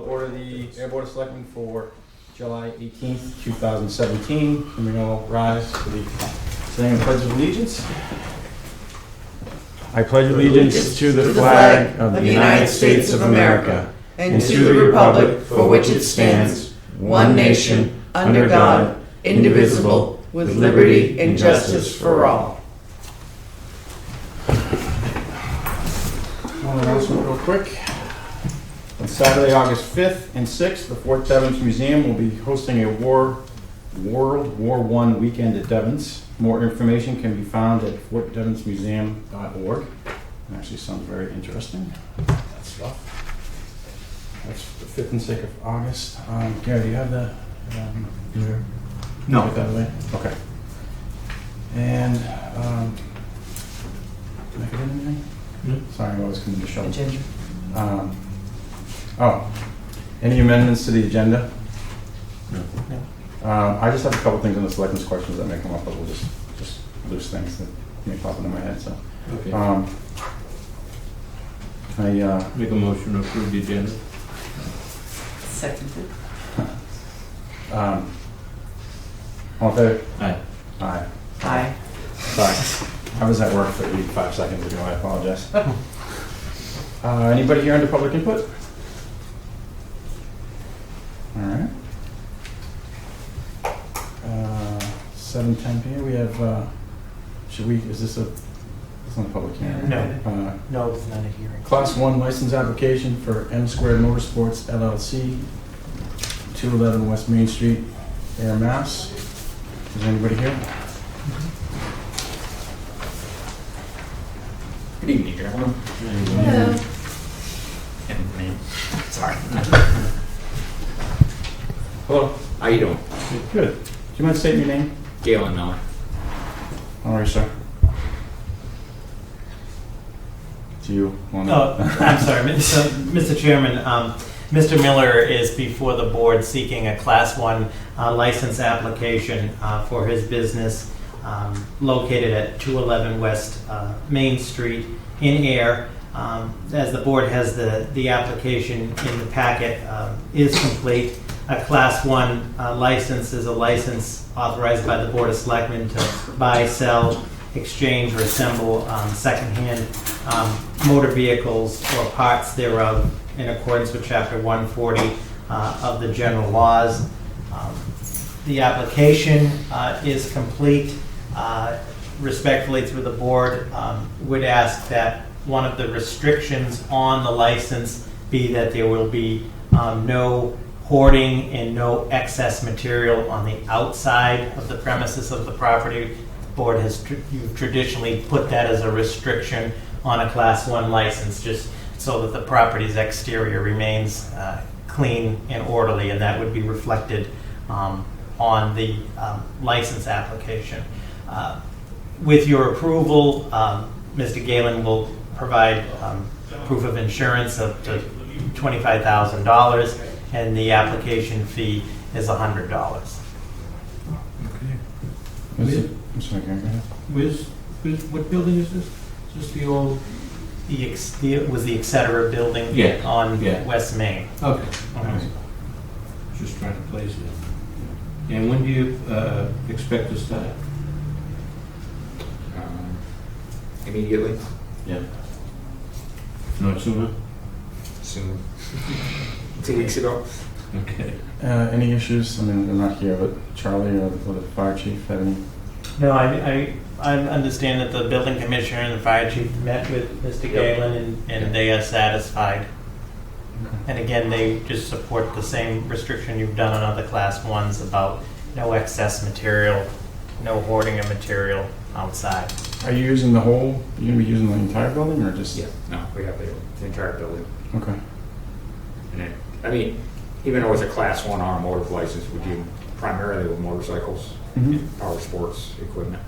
order the Ayer Board of Selectmen for July 18th, 2017. Can we all rise for the saying the Pledge of Allegiance? I pledge allegiance to the flag of the United States of America and to the republic for which it stands, one nation, under God, indivisible, with liberty and justice for all. One announcement real quick. On Saturday, August 5th and 6th, the Fort Devens Museum will be hosting a World War I weekend at Devens. More information can be found at fortdevensmuseum.org. It actually sounds very interesting, that stuff. That's the 5th and 6th of August. Gary, do you have the... No. Get that away? Okay. And, did I forget anything? No. Sorry, I always come to the show. Ginger. Any amendments to the agenda? No. I just have a couple things on the selectmen's questions that may come up, but we'll just loose things that may pop into my head. So, okay. I make a motion to approve the agenda. Seconded. All in favor? Aye. Aye. Aye. Sorry. I was at work for 85 seconds ago. I apologize. Anybody here under public input? All right. 7:10 p.m. We have. Is this it's not a public hearing? No. No, it's not a hearing. Class 1 license application for M Squared Motorsports LLC, 211 West Main Street, Ayer, Mass. Is anybody here? Good evening, gentlemen. Hello. Sorry. Hello. How you doing? Good. Do you mind stating your name? Galen Miller. All right, sir. Do you want to? Oh, I'm sorry, Mr. Chairman. Mr. Miller is before the board seeking a Class 1 license application for his business located at 211 West Main Street in Ayer. As the board has the application in the packet is complete. A Class 1 license is a license authorized by the Board of Selectmen to buy, sell, exchange, or assemble secondhand motor vehicles or parts thereof in accordance with Chapter 140 of the general laws. The application is complete. Respectfully through the board, would ask that one of the restrictions on the license be that there will be no hoarding and no excess material on the outside of the premises of the property. The board has you've traditionally put that as a restriction on a Class 1 license, just so that the property's exterior remains clean and orderly, and that would be reflected on the license application. With your approval, Mr. Galen will provide proof of insurance of $25,000, and the application fee is $100. Okay. I'm sorry, go ahead. What building is this? Is this the old? It was the Etc. building on West Main. Okay. Just trying to place it. And when do you expect to start? Immediately. Yeah. Not sooner? Soon. 2 weeks ago. Okay. Any issues? I mean, they're not here, but Charlie or the fire chief have any? No, I understand that the building commissioner and the fire chief met with Mr. Galen, and they are satisfied. Okay. And again, they just support the same restriction you've done on other Class 1s about no excess material, no hoarding of material outside. Are you using the whole? You gonna be using the entire building or just? Yeah. No, we have the entire building. Okay. And even though it's a Class 1 automotive license, we deal primarily with motorcycles, power sports equipment.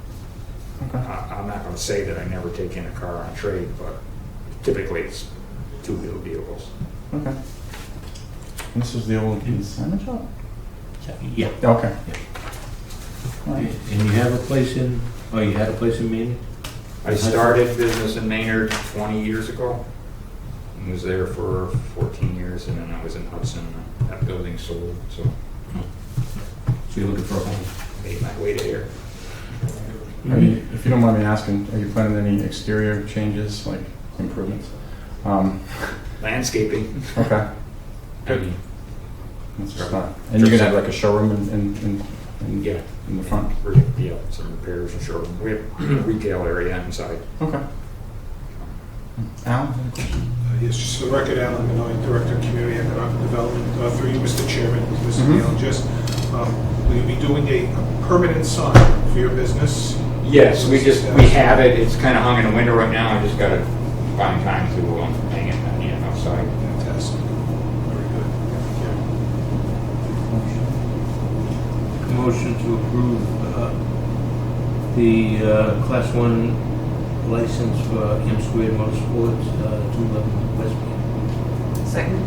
Okay. I'm not going to say that I never take in a car on trade, but typically it's two-wheel vehicles. Okay. And this was the old consignment shop? Yeah. Okay. All right. And you have a place in? Oh, you had a place in Maine? I started business in Maynard 20 years ago and was there for 14 years. August, and then I was in Hudson, that building sold, so So you're looking for a home? made my way to here. Are you, if you don't mind me asking, are you planning any exterior changes, like improvements? Landscaping. Okay. Good. That's just not, and you're gonna have like a showroom Yeah. in the front? Yeah, some repairs and showroom. We have retail area inside. Okay. Alan, any questions? Yes, just for the record, Alan Minoy, Director of Community Economic Development. Through you, Mr. Chairman, Mr. Mhm. Neal, just, will you be doing a permanent sign for your business? Yes, we have it. It's kind of hung in the window right now. I just got to find time to hang it outside. Fantastic. Very good. Thank Motion to approve the Class 1 license for M Squared Motorsports, 211 West Main. Second?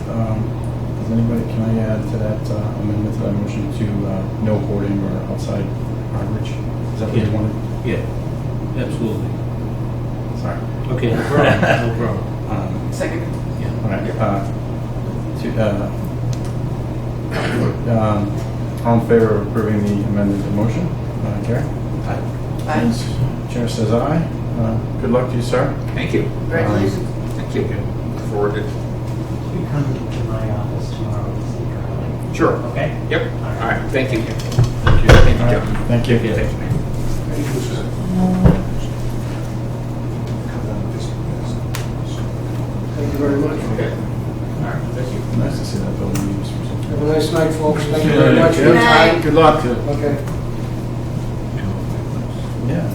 Does anybody, can I add to that amendment to that motion to no hoarding or outside garbage? Is that what you Yeah. wanted? Yeah, absolutely. Sorry. Okay, no problem, no problem. Second. All right. All in favor of approving the amended motion? Gary? Aye. Chair says aye. Good luck to you, sir. Thank you. Congratulations. Thank you. Look forward to it. You come to my office tomorrow to see Carly. Sure. Okay? Yep. All right. Thank you. Thank you. Thank you, All Joe. right. Thank you. Yeah. Thanks, man. Thank you very much. Okay. All right. Thank you. Nice to see that building used for something. Have a nice night, folks. Thank you very much for your Good night. time. Good luck. Okay. Yeah.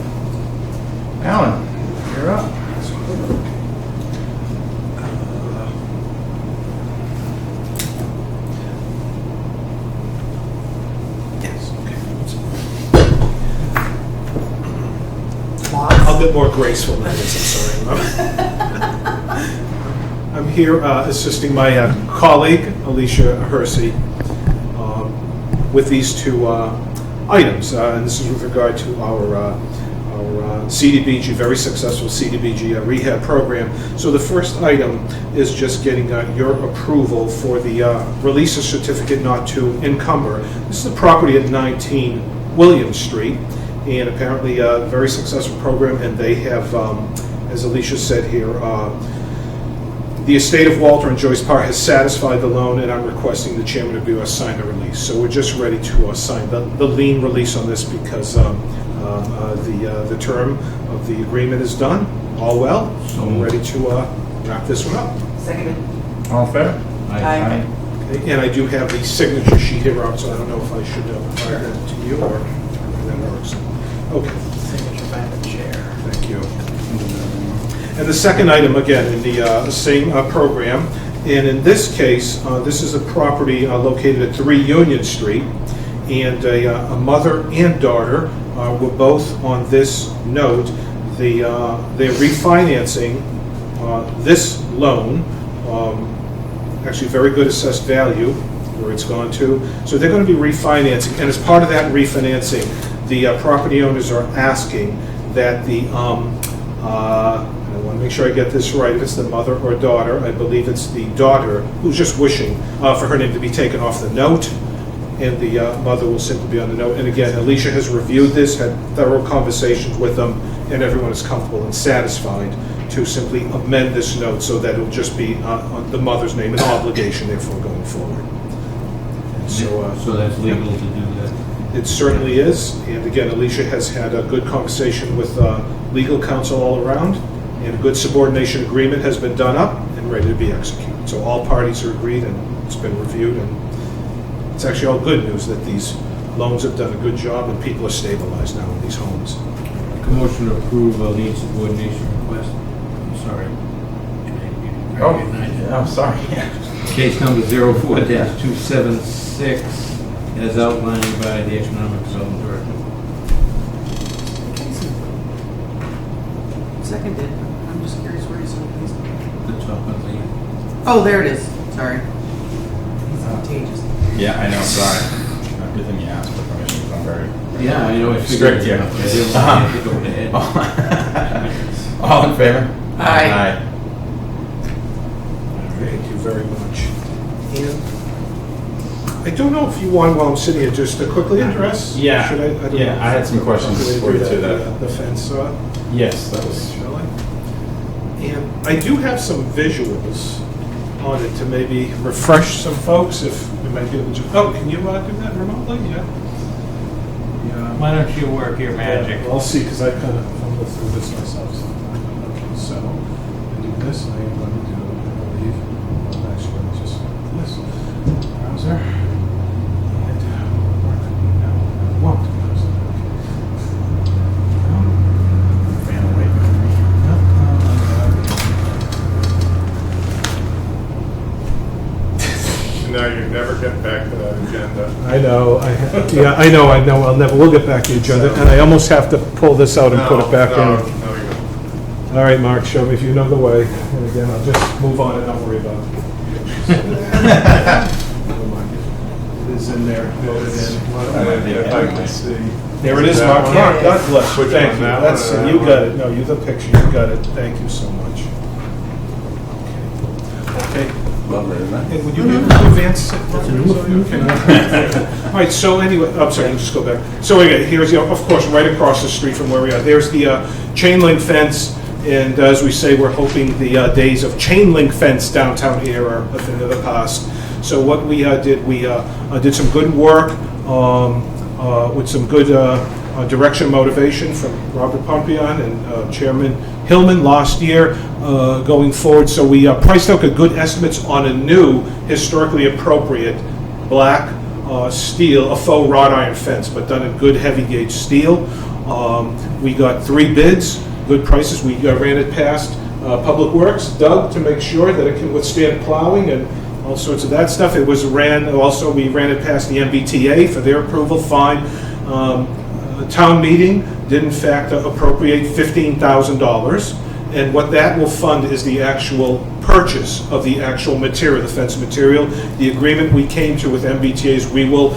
Alan, you're up. Yes, okay. I'll get more graceful than this, I'm sorry. I'm here assisting my colleague, Alicia Hersey, with these two items. And this is with regard to our CDBG, very successful CDBG rehab program. So the first item is just getting your approval for the release of certificate not to encumber. This is the property at 19 William Street, and apparently a very successful program, and they have, as Alicia said here, the estate of Walter and Joyce Parr has satisfied the loan, and I'm requesting the chairman of the US sign the release. So we're just ready to sign the lien release on this because the term of the agreement is done, all well. So we're ready to wrap this one up. Second. All in favor? Aye. Okay, and I do have the signature sheet here, Robert, so I don't know if I should provide that to you or that works. Okay, Signature by the chair. thank you. And the second item, again, in the same program, and in this case, this is a property located at 3 Union Street, and a mother and daughter were both on this note. They're refinancing this loan, actually very good assessed value where it's gone to. So they're going to be refinancing, and as part of that refinancing, the property owners are asking that the I want to make sure I get this right. If it's the mother or daughter, I believe it's the daughter who's just wishing for her name to be taken off the note, and the mother will simply be on the note. And again, Alicia has reviewed this, had thorough conversations with them, and everyone is comfortable and satisfied to simply amend this note so that it'll just be on the mother's name, an obligation, therefore, going forward. And So that's legal to do that? it certainly is. And again, Alicia has had a good conversation with legal counsel all around, and a good subordination agreement has been done up and ready to be executed. So all parties are agreed, and it's been reviewed, and it's actually all good news that these loans have done a good job and people are stabilized now in these homes. Make a motion to approve a lien subordination request. I'm sorry. Oh, sorry. Case number 04-276, as outlined by the Economic Development Director. Seconded. I'm just curious where he's on these. The top of the... Oh, there it is. Sorry. He's contagious. Yeah, I know, sorry. Everything you asked for permission, I'm very... Yeah, I know, it's Strict here. I didn't want it to go to Ed. All in favor? Aye. Thank you very much. And I don't know if you want, while I'm sitting here, just to quickly address? Yeah. Should I don't Yeah, know. I had some questions Okay, for you do too, The fence, Yes, that was. shall I? And I do have some visuals on it to maybe refresh some folks if we might be able to. Oh, can you do that remotely? Yeah. Why don't you work your magic? Yeah, I'll see, because I kind of fumbled through this myself sometimes. Okay, so I do this, and I am going to do, I believe, well, actually, let me just do this. Browser. And work. No, I won't. Browser. Okay. Ran away from me. Now you never get back to that agenda. I know, I know, we'll get back to the agenda, and I almost have to pull this out and put it back No, in. you don't. All right, Mark, show me if you know the way, and again, I'll just move on and not worry about it. Never mind. It is in there, loaded in. If I can see. There it is, That Mark. one? Mark, God bless you, Which thank one, you. that That's, one or you that got one? it, no, you the picture, you got it, thank you so much. Okay. Lovely, isn't it? Hey, would you be able to advance it? Okay. All right, so anyway, I'm sorry, let's just go back. So anyway, here's, of course, right across the street from where we are, there's the chain link fence, and as we say, we're hoping the days of chain link fence downtown here are a thing of the past. So what we did, we did some good work with some good direction and motivation from Robert Pompion and Chairman Hillman last year going forward. So we priced out good estimates on a new historically appropriate black steel, a faux wrought iron fence, but done in good heavy gauge steel. We got 3 bids, good prices. We ran it past Public Works, Doug, to make sure that it can withstand plowing and all sorts of that stuff. It was ran, also we ran it past the MBTA for their approval, fine. Town meeting did in fact appropriate $15,000, and what that will fund is the actual purchase of the actual material, the fence material. The agreement we came to with MBTA is we will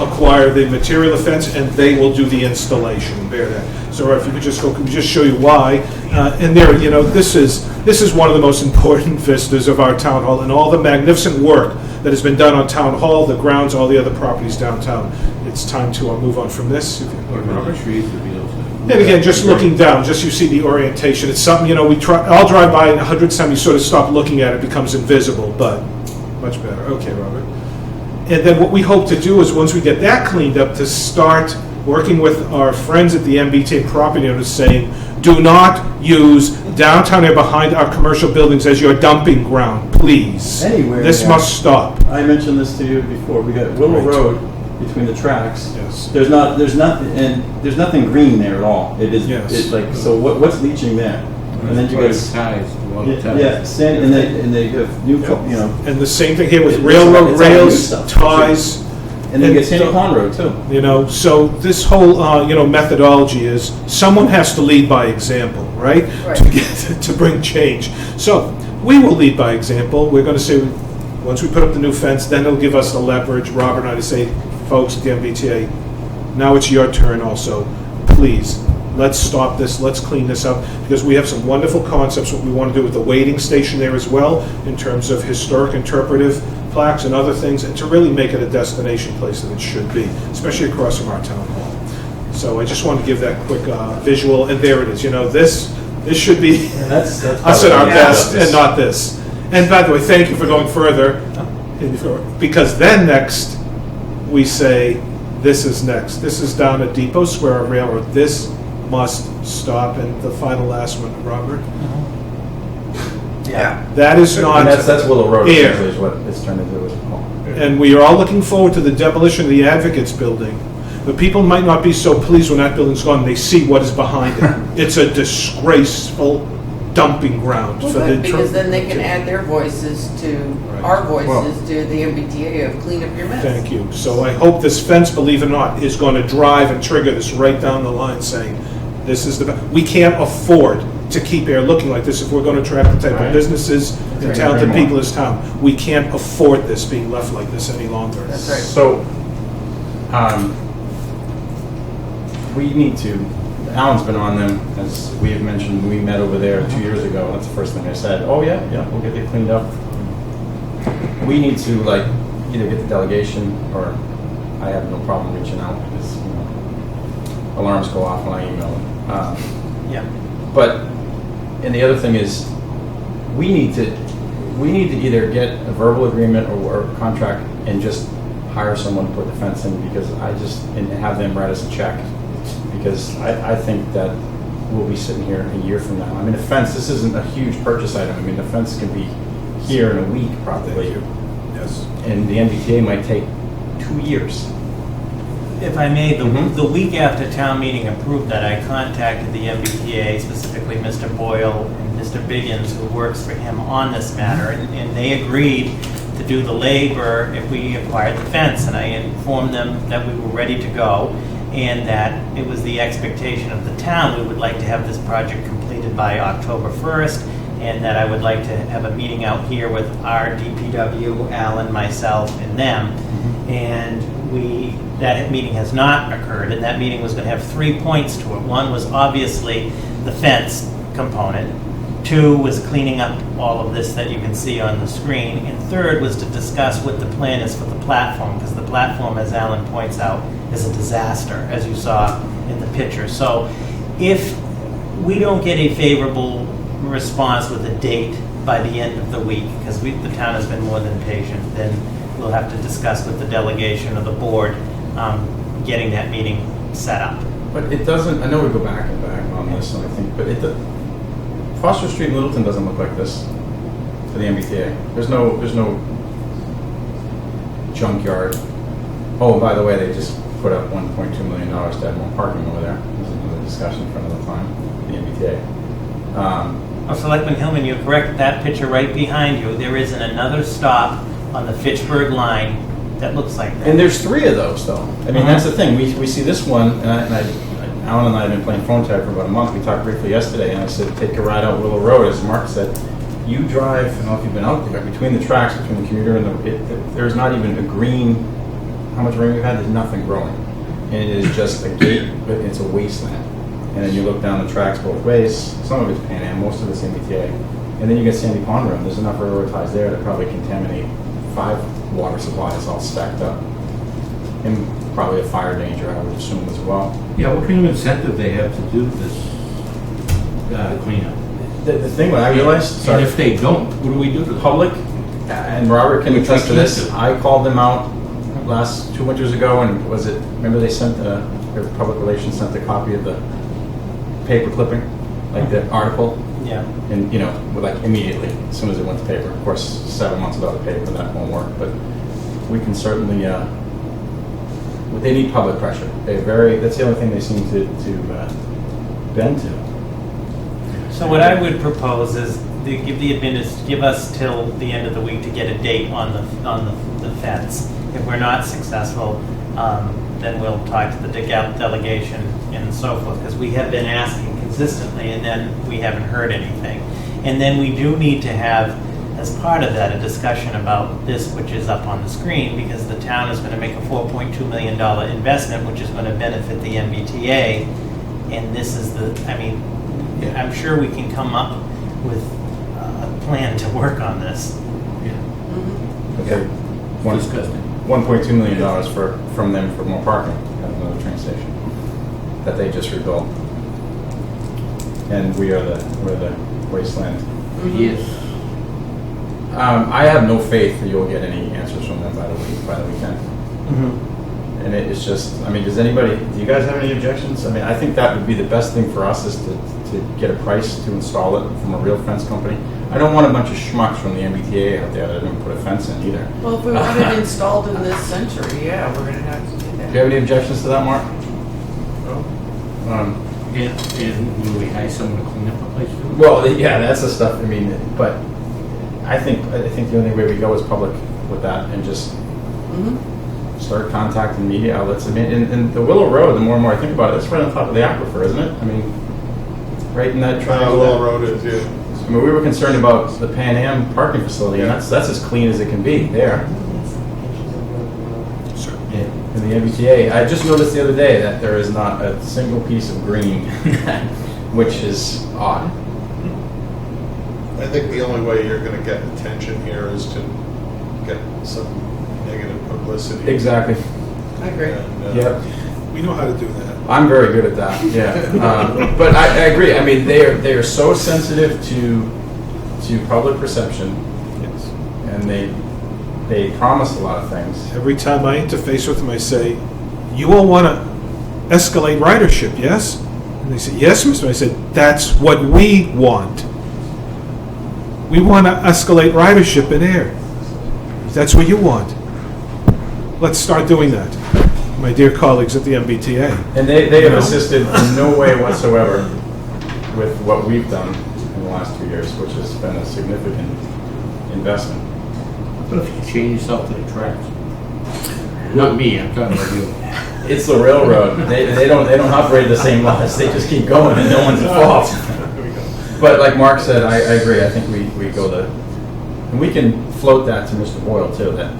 acquire the material of the fence, and they will do the installation. Bear that. So if you could just go, can we just show you why? And there, you know, this is one of the most important vistas of our town hall, and all the magnificent work that has been done on town hall, the grounds, all the other properties downtown. It's time to move on from this. If you- Robert trees would be also. And again, just looking down, just you see the orientation. It's something, you know, I'll drive by and 100 times you sort of stop looking at it, it becomes invisible, but much better. Okay, Robert. And then what we hope to do is, once we get that cleaned up, to start working with our friends at the MBTA property owners saying, do not use downtown area behind our commercial buildings as your dumping ground, please. Anywhere, This yeah. must stop. I mentioned this to you before. We got Willow Right. Road between the tracks. Yes. There's nothing green there at all. It is. Yes. It's like, so what's leaching there? And then you got ties, a lot of ties. yeah, sand, and they have new, you know, And the same thing here with It's railroad all new rails, stuff. ties. and then you get And Sandy so- Pond Road too. You know, so this whole, methodology is, someone has to lead by example, right? Right. To bring change. So, we will lead by example. We're gonna say, once we put up the new fence, then it'll give us the leverage, Robert and I, to say, folks at the MBTA, now it's your turn also. Please, let's stop this, let's clean this up, because we have some wonderful concepts, what we want to do with the waiting station there as well, in terms of historic interpretive plaques and other things, and to really make it a destination place that it should be, especially across from our town hall. So I just wanted to give that quick visual, and there it is. You know, this should be That's us at our probably- best, and not this. And by the way, thank you for going further, because then next, we say, this is next. This is down at Depot Square Railroad. This must stop. And the final last one, Robert? Yeah. That is not. And that's Willow Road. Ayer. Essentially is what it's turned into. And we are all looking forward to the demolition of the Advocates Building. But people might not be so pleased when that building's gone. They see what is behind it. It's a disgraceful dumping ground Well, for good, the. because then they can add their voices to, Right. our voices to the MBTA of clean up your mess. Thank you. So I hope this fence, believe it or not, is going to drive and trigger this right down the line, saying, this is we can't afford to keep Ayer looking like this if we're going to attract the type of Right. businesses and Right. talented Very people in this town. We can't afford this being left like this any longer. That's right. So, we need to, Alan's been on them, as we have mentioned, when we met over there 2 years ago. That's the first thing I said. Oh, yeah, we'll get it cleaned up. we need to like either get the delegation, or I have no problem reaching out because, alarms go off when I email them. Yeah. But, and the other thing is, we need to either get a verbal agreement or a contract and just hire someone to put the fence in, because and have them write us a check, because I think that we'll be sitting here a year from now. I mean, the fence, this isn't a huge purchase item. I mean, the fence can be here in a week probably. Yes. And the MBTA might take 2 years. If I may, Mhm. the week after town meeting approved that, I contacted the MBTA, specifically Mr. Boyle and Mr. Biggins, who works for him on this matter, and they agreed to do the labor if we acquired the fence, and I informed them that we were ready to go, and that it was the expectation of the town, we would like to have this project completed by October 1st, and that I would like to have a meeting out here with our DPW, Alan, myself, and them. And that meeting has not occurred, and that meeting was going to have 3 points to it. One was obviously the fence component. 2 was cleaning up all of this that you can see on the screen. And 3rd was to discuss what the plan is for the platform, because the platform, as Alan points out, is a disaster, as you saw in the picture. So if we don't get a favorable response with a date by the end of the week, because the town has been more than patient, then we'll have to discuss with the delegation of the board getting that meeting set up. But it doesn't, I know we go back and back on this, and I think, but Foster Street in Littleton doesn't look like this to the MBTA. There's no junkyard. Oh, by the way, they just put up $1.2 million to add more parking over there. This is another discussion for another time, the MBTA. Selectman Hillman, you're correct. That picture right behind you, there isn't another stop on the Fitchburg line that looks like that. And there's 3 of those, though. I mean, that's the thing. We see this one, Alan and I have been playing phone tag for about a month. We talked briefly yesterday, and I said, take a ride out Willow Road. As Mark said, you drive, I don't know if you've been out there, between the tracks, between the commuter and there's not even a green, how much rain we've had, there's nothing growing. And it is just a gate, but it's a wasteland. And then you look down the tracks both ways, some of it's Pan Am, most of it's MBTA. And then you get Sandy Pond Road. There's enough railroad ties there to probably contaminate 5 water supplies all stacked up. And probably a fire danger, I would assume, as well. Yeah, what kind of incentive they have to do this cleanup? The thing what I realized, And if they don't, what do we do to the them? public, and Robert can Which attest to we this, can't do. I called them out 2 winters ago, and remember they sent, their public relations sent a copy of the paper clipping, like the article, Yeah. and, like immediately, as soon as it went to paper. Of course, 7 months without the paper, that won't work, but we can certainly, they need public pressure. That's the only thing they seem to bend to. So what I would propose is to give us till the end of the week to get a date on the fence. If we're not successful, then we'll talk to the delegation and so forth, because we have been asking consistently, and then we haven't heard anything. And then we do need to have, as part of that, a discussion about this, which is up on the screen, because the town is going to make a $4.2 million investment, which is going to benefit the MBTA. And this is I'm sure we can come up with a plan to work on this. Okay. Disgusting. $1.2 million from them for more parking at another train station that they just rebuilt. And we're the wasteland. Yes. I have no faith that you'll get any answers from them by the weekend. And it's just, do you guys have any objections? I think that would be the best thing for us is to get a price to install it from a real fence company. I don't want a bunch of schmucks from the MBTA out there that didn't put a fence in either. Well, if we want it installed in this century, yeah, we're gonna have to do Do that. you have any objections to that, Mark? And will we hire someone to clean up the place too? Well, yeah, that's the stuff, but I think the only way we go is public with that and just start contacting media outlets. And the Willow Road, the more and more I think about it, it's right on top of the aquifer, isn't it? Right in that triangle. Willow Road is, yeah. We were concerned about the Pan Am parking facility, and that's as clean as it can be there. In the MBTA, I just noticed the other day that there is not a single piece of green, which is odd. I think the only way you're gonna get attention here is to get some negative publicity. Exactly. I agree. And, Yep. We know how to do that. I'm very good at that. Yeah. But I agree. I mean, they are so sensitive to public perception, Yes. and they promise a lot of things. Every time I interface with them, I say, "You all want to escalate ridership, yes?" And they say, "Yes, Mr." I said, "That's what we want. We want to escalate ridership in Ayer. That's what you want. Let's start doing that." My dear colleagues at the MBTA. And they have assisted in no way whatsoever with what we've done in the last 2 years, which has been a significant investment. What if you change yourself to the tracks? Not me, I'm talking about you. It's the railroad. They don't operate the same laws. They just keep going, and no one's involved. But like Mark said, I agree. I think we go and we can float that to Mr. Boyle too. That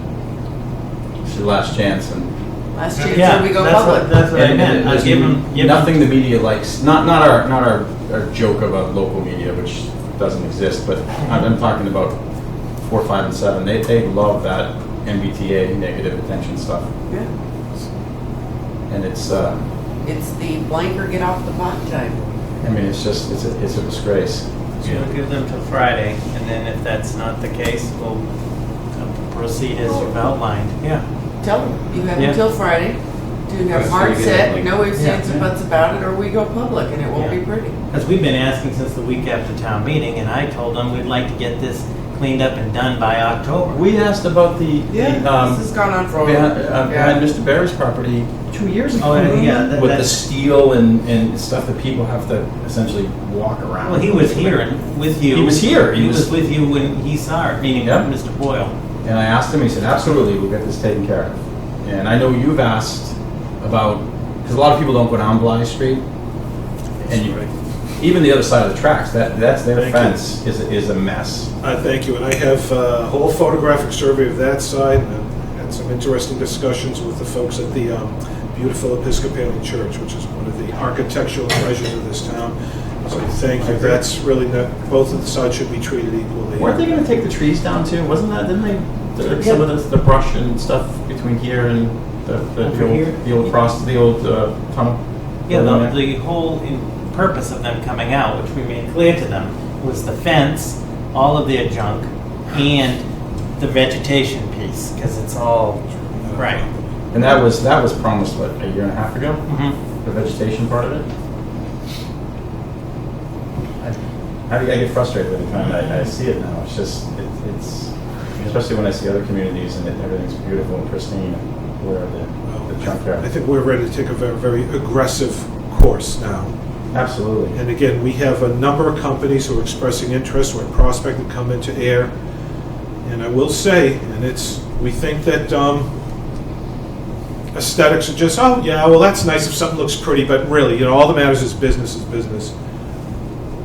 it's your last chance, and Last chance Yeah, that we go that's public. that's what I meant. there's Give them. nothing the media likes. Not our joke about local media, which doesn't exist. But I'm talking about 4, 5, and 7. They love that MBTA negative attention stuff, Yeah. and it's It's the blank or get off the pot time. I mean it's a disgrace. We'll give them till Friday, and then if that's not the case, we'll proceed as you've outlined. Yeah. Tell them, you have Yeah. until Friday to have That's hard pretty good, set, like- no ifs, Yeah. ands, or buts about it, or we go public and it won't be Yeah. pretty. Because we've been asking since the week after town meeting, and I told them we'd like to get this cleaned up and done by October. We asked about the This has gone on for a behind yeah. Mr. Barry's property 2 years ago. Oh, yeah, With the that's, steel and stuff that people have to essentially walk around. well, he was here and with you. He was here. He was with you when he saw it, meaning Yeah. Mr. Boyle. And I asked him, he said, absolutely, we'll get this taken care of. And I know you've asked about, because a lot of people don't go down Bly Street, and even the other side of the tracks, that's their Thank you. fence is a mess. Thank you, and I have a whole photographic survey of that side, and I had some interesting discussions with the folks at the beautiful Episcopalian Church, which is one of the architectural treasures of this town. So thank you, that's really not, both of the sides should be treated equally. Weren't they going to take the trees down too? Wasn't that, didn't they? Some of the brush and stuff between here and Over here? the old tunnel? Yeah, the whole purpose of them coming out, which we made clear to them, was the fence, all of their junk, and the vegetation piece, because it's all, right. And that was promised, what, a year and a half ago? Mhm. The vegetation part of it? I get frustrated every time I see it now. It's just, it's especially when I see other communities and everything's beautiful and pristine, where the I junkyard. think we're ready to take a very, very aggressive course now. Absolutely. And again, we have a number of companies who are expressing interest or in prospect to come into Ayer. And I will say, we think that aesthetics are just, oh yeah, well that's nice if something looks pretty, but really, all that matters is business is business.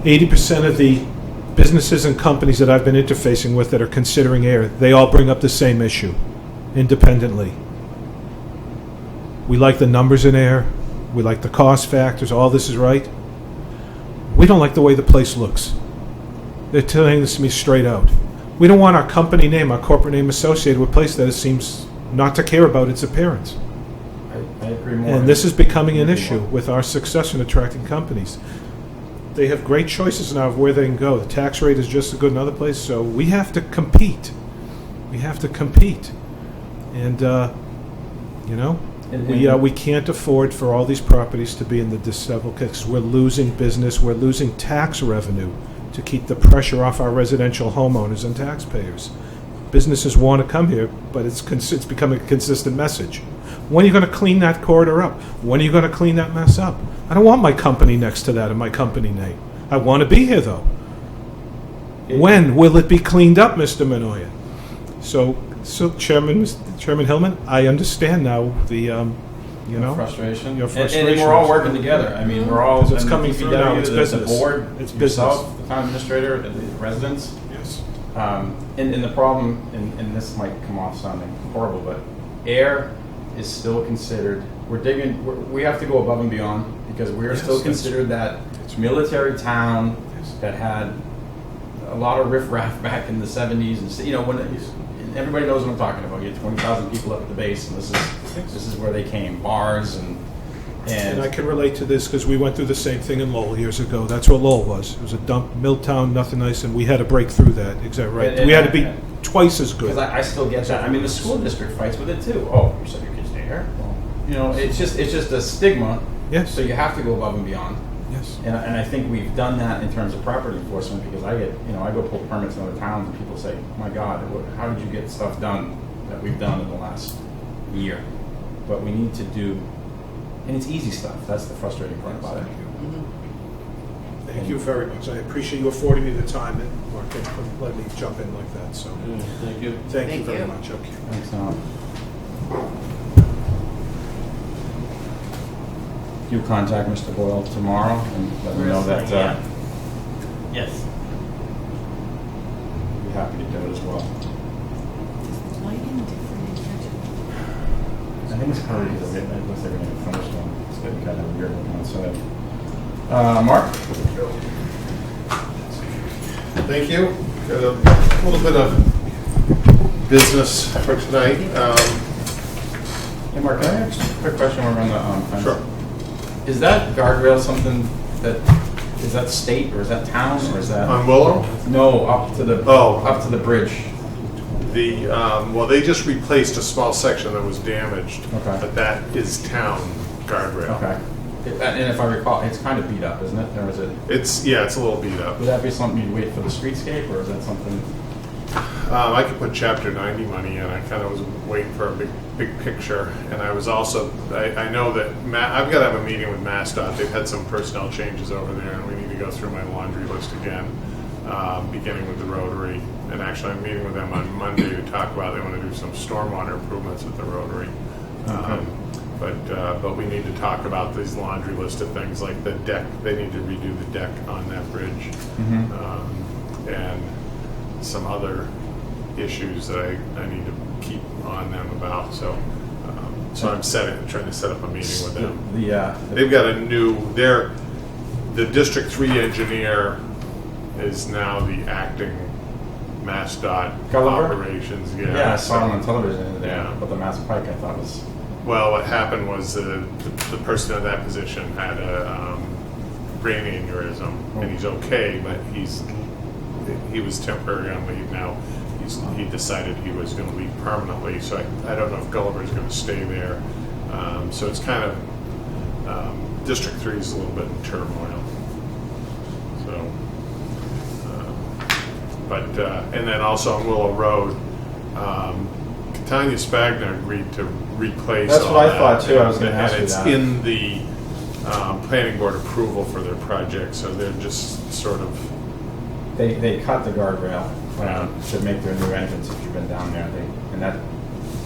80% of the businesses and companies that I've been interfacing with that are considering Ayer, they all bring up the same issue, independently. We like the numbers in Ayer. We like the cost factors. All this is right. We don't like the way the place looks. They're telling this to me straight out. We don't want our company name, our corporate name associated with a place that it seems not to care about its appearance. I agree more. And this is becoming an issue with our success in attracting companies. They have great choices now of where they can go. The tax rate is just as good in other places, so we have to compete. We have to compete. And, we can't afford for all these properties to be in the disheveled case. We're losing business, we're losing tax revenue to keep the pressure off our residential homeowners and taxpayers. Businesses want to come here, but it's becoming a consistent message. When are you going to clean that corridor up? When are you going to clean that mess up? I don't want my company next to that in my company name. I want to be here, though. When will it be cleaned up, Mr. Minoyan? So Chairman Hillman, I understand now the, Frustration. your And frustration. we're all working together. I mean, we're all. Because it's and coming the through now. It's DPW, business. The board, It's yourself, business. the town administrator, the residents. Yes. And the problem, and this might come off sounding horrible, but Ayer is still considered, we have to go above and beyond, because we're Yes, still that's- considered that military town Yes. that had a lot of riffraff back in the 70s, and when everybody knows what I'm talking about. You had 20,000 people up at the base, and this is where they came, bars And I can relate to this because we went through the same thing in Lowell years ago. That's what Lowell was. It was a dump, Milltown, nothing nice, and we had to break through that. Exactly right. And We had to be twice as because good. I still get that. I mean, the school district fights with it too. Oh, you send your kids there. Well, you know, it's just a stigma. Yes. So you have to go above and beyond. Yes. And I think we've done that in terms of property enforcement because I go pull permits in other towns and people say, oh my God, how did you get stuff done that we've done in the last year? But we need to do, and it's easy stuff. That's the frustrating part about it. Thank you very much. I appreciate you affording me the time and Mark, and letting me jump in like that. So Thank you. thank you Thank very you. much. Okay. Thanks, You contact Mr. Boyle tomorrow and let me know that Yeah. Yes. be happy to do it as well. Lighting different in I think it's probably because it looks like we're going to finish one. It's getting kind of weird looking outside. Mark? Thank you. Got a little bit of business for tonight. Hey, Mark, can I ask a quick question over on the fence? Sure. Is that guardrail something is that state or is that town or is that? On Willow, No, up to the bridge. well, they just replaced a small section that was damaged, Okay. but that is town guardrail. Okay. And if I recall, it's kind of beat up, isn't it? Or is it? It's a little beat up. Would that be something you'd wait for the streetscape or is that something? I could put Chapter 90 money in. I kind of was waiting for a big picture, and I was also, I know that I've got to have a meeting with MassDOT. They've had some personnel changes over there, and we need to go through my laundry list again, beginning with the Rotary. And actually, I'm meeting with them on Monday to talk about, they want to do some stormwater improvements at the Rotary. But we need to talk about these laundry list of things like the deck. They need to redo the deck on that bridge, and some other issues that I need to keep on them about. So I'm trying to set up a meeting with them. They've got the District 3 engineer is now the acting MassDOT Gulliver? operations. Yeah, I saw him on television. Yeah. But the Mass Pike I thought was. Well, what happened was the person in that position had a brain aneurysm, and he's okay, but he was temporary on leave now. He decided he was going to leave permanently, so I don't know if Gulliver's going to stay there. So it's kind of, District 3 is a little bit in turmoil. So, and then also on Willow Road, Tanya Spagna agreed to replace That's all what I that. thought too. I was going to ask And you it's that. in the planning board approval for their project, so they're just sort of, They cut the guardrail to make their new entrance. If you've been down there, and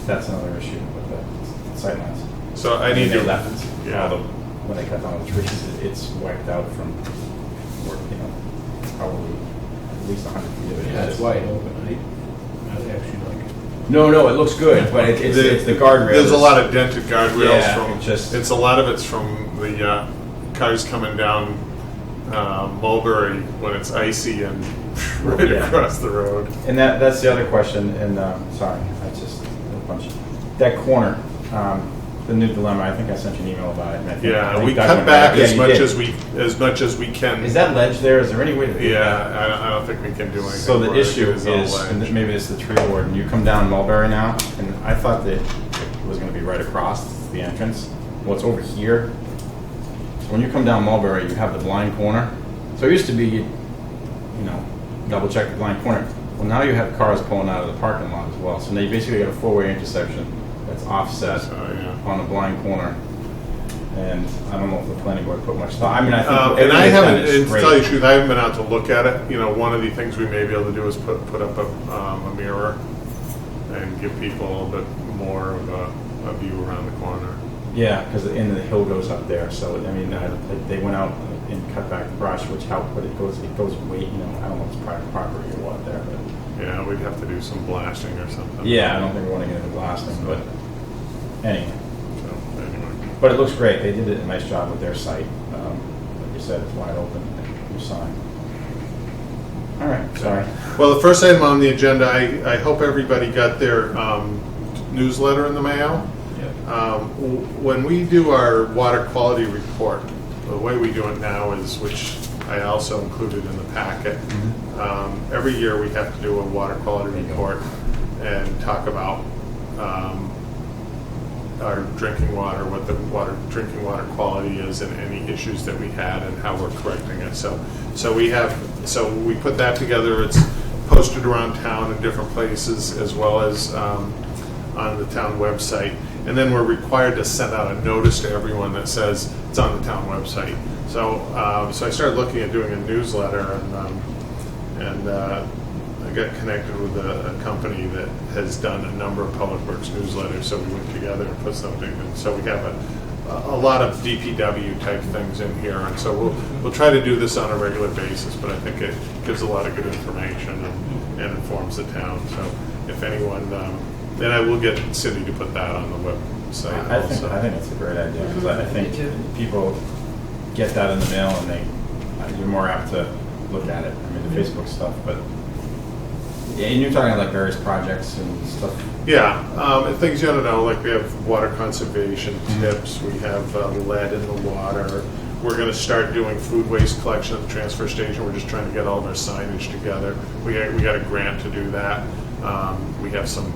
that's another issue with the sightlines. so I need They to, left. yeah. When they cut down the trees, it's wiped out from, probably at least 100 feet of it. Yeah, it's wide open. I actually like it. No, it looks good, but it's the guardrail. There's a lot of dented guardrails Yeah, from, it's a lot of it's from the cars coming down Mulberry when it's icy and right Yeah. across the road. And that's the other question. And sorry, I just a bunch. That corner, the new dilemma. I think I sent you an email about it. And I think We Doug cut went back over it. as Yeah, much you did. as we can. Is that ledge there? Is there any way to do that? Yeah, I don't think we can do anything. So the for it. issue It is, all and ledge. maybe it's the tree warden, you come down Mulberry now, and I thought that it was gonna be right across the entrance. Well, it's over here. So when you come down Mulberry, you have the blind corner. So it used to be, double check the blind corner. Well, now you have cars pulling out of the parking lot as well. So now you basically got a four-way intersection that's offset on the blind corner. And I don't know if the planning board put much thought. I mean, I think and I everything's done haven't, is to great. tell you the truth, I haven't been out to look at it. One of the things we may be able to do is put up a mirror and give people a little bit more of a view around the corner. Yeah, because the end of the hill goes up there, so, I mean, they went out and cut back the brush, which helped, but it goes way, I don't know if it's private property or what there, but. Yeah, we'd have to do some blasting or something. Yeah, I don't think we want to get into blasting, but anyway. So, anyway. But it looks great, they did a nice job with their site. Like you said, it's wide open, your sign. All right, sorry. Well, the first item on the agenda, I hope everybody got their newsletter in the mail. When we do our water quality report, the way we do it now is, which I also included in the packet, every year we have to do a water quality report and talk about our drinking water, what the drinking water quality is, and any issues that we had and how we're correcting it. So we put that together. It's posted around town in different places as well as on the town website. And then we're required to send out a notice to everyone that says it's on the town website. So I started looking at doing a newsletter, and I got connected with a company that has done a number of Public Works newsletters. So we went together and put something. And so we have a lot of DPW type things in here, and so we'll try to do this on a regular basis. But I think it gives a lot of good information and informs the town. So if anyone. And I will get Cindy to put that on the website. I think it's a great idea, because I think people get that in the mail and you're more apt to look at it. I mean, the Facebook stuff, but yeah, and you're talking like various projects and stuff. Yeah, and things you don't know, like we have water conservation tips, we have lead in the water. We're going to start doing food waste collection at the transfer station. We're just trying to get all of our signage together. We got a grant to do that. We have some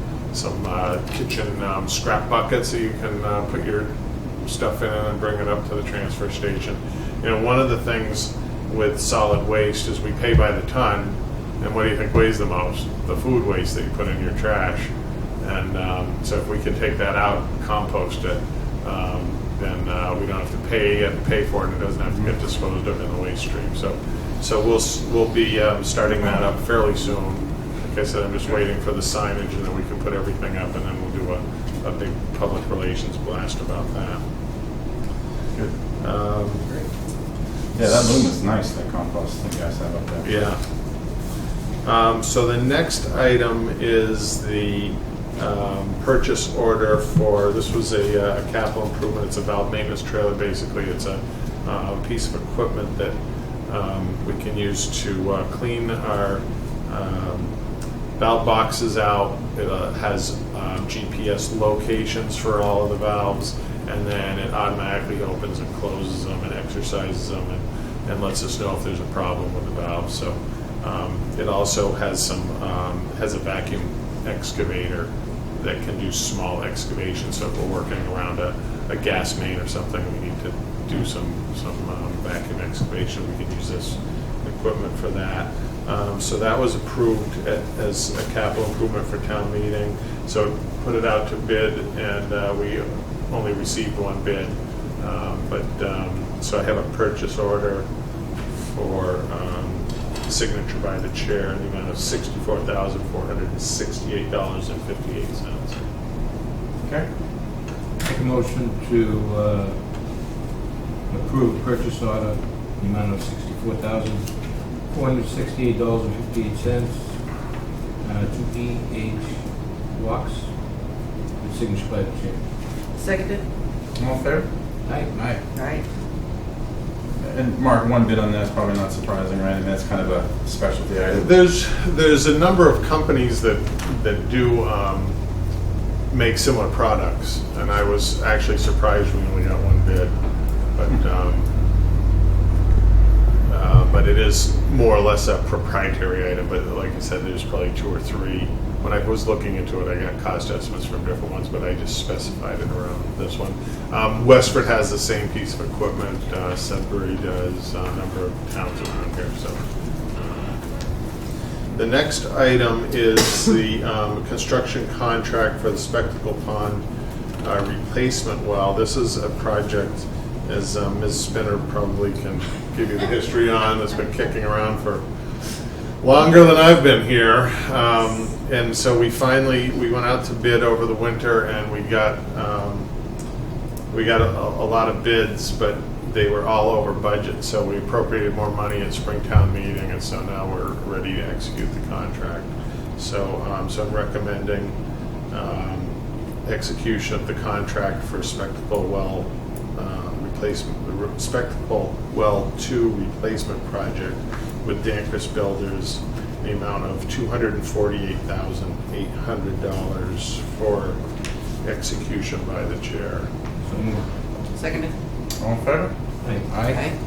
kitchen scrap buckets that you can put your stuff in and bring it up to the transfer station. You know, one of the things with solid waste is we pay by the ton, and what do you think weighs the most? The food waste that you put in your trash. And so if we can take that out and compost it, then we don't have to pay for it, and it doesn't have to get disposed of in the waste stream. So we'll be starting that up fairly soon. Like I said, I'm just waiting for the signage, and then we can put everything up, and then we'll do a big public relations blast about that. Good. Yeah, that loom is nice, that compost thing you guys have up there. Yeah. So the next item is the purchase order for, this was a capital improvement. It's a valve maintenance trailer, basically. It's a piece of equipment that we can use to clean our valve boxes out. It has GPS locations for all of the valves, and then it automatically opens and closes them and exercises them and lets us know if there's a problem with the valve. So it also has has a vacuum excavator that can do small excavations. So if we're working around a gas main or something, we need to do some vacuum excavation, we can use this equipment for that. So that was approved as a capital improvement for town meeting. So put it out to bid, and we only received one bid. So I have a purchase order for signature by the chair in the amount of $64,468.58. Okay. Make a motion to approve purchase order in the amount of $64,468.58 to E.H. Walks, with signature by the chair. Seconded? All fair? Aye. Aye. Aye. And Mark, one bid on that's probably not surprising, right? I mean, that's kind of a specialty item. There's a number of companies that do make similar products, and I was actually surprised we only got one bid, but it is more or less a proprietary item. But like I said, there's probably two or three. When I was looking into it, I got cost estimates from different ones, but I just specified it around this one. Westford has the same piece of equipment. Sudbury does, a number of towns around here. So the next item is the construction contract for the Spectacle Pond replacement well. This is a project, as Ms. Spinner probably can give you the history on, that's been kicking around for longer than I've been here. And so we went out to bid over the winter, and we got a lot of bids, but they were all over budget. So we appropriated more money at Springtown meeting, and so now we're ready to execute the contract. So I'm recommending execution of the contract for Spectacle Well replacement, the Spectacle Well 2 replacement project with Dankers Builders the amount of $248,800 for execution by the chair. So moved. Seconded. All in favor? Aye. Aye.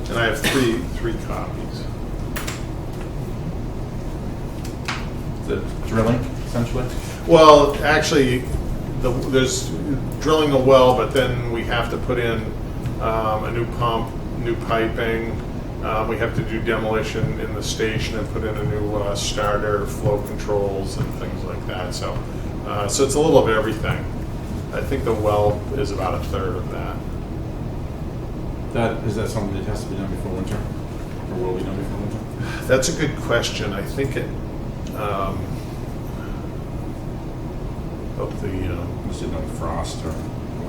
And I have three copies. The drilling, essentially? Well, actually, there's drilling a well, but then we have to put in a new pump, new piping. We have to do demolition in the station and put in a new starter, flow controls, and things like that. So it's a little of everything. I think the well is about a third of that. Is that something that has to be done before winter? Or will be done before winter? That's a good question. I think it. Hope the Is it no frost or?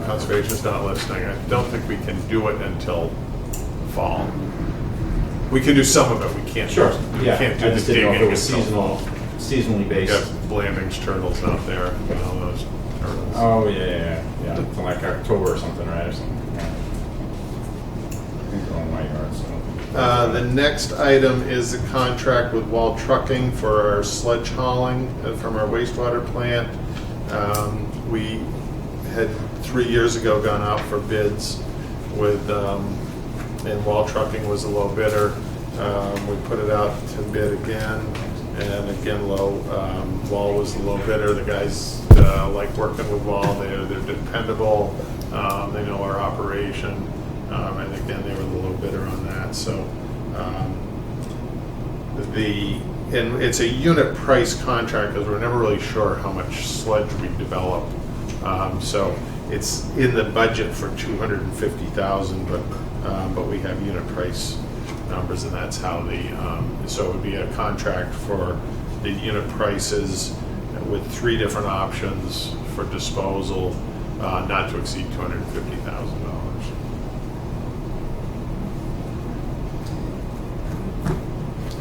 conservation's not listening. I don't think we can do it until fall. We can do some of it. We can't. Sure, We yeah. can't I do just the didn't know digging if it was until fall. seasonally We based. got Blanding's turtles out there. You know those turtles. Oh, yeah. Until like October or something, right? Or something. Yeah. I think they're on my yard, so. The next item is a contract with Wall Trucking for our sledge hauling from our wastewater plant. We had 3 years ago gone out for bids with, and Wall Trucking was a low bidder. We put it out to bid again, and again, Wall was the low bidder. The guys like working with Wall. They're dependable. They know our operation. And again, they were the low bidder on that. So and it's a unit price contract because we're never really sure how much sludge we develop. So it's in the budget for $250,000, but we have unit price numbers, and that's how so it would be a contract for the unit prices with 3 different options for disposal, not to exceed $250,000.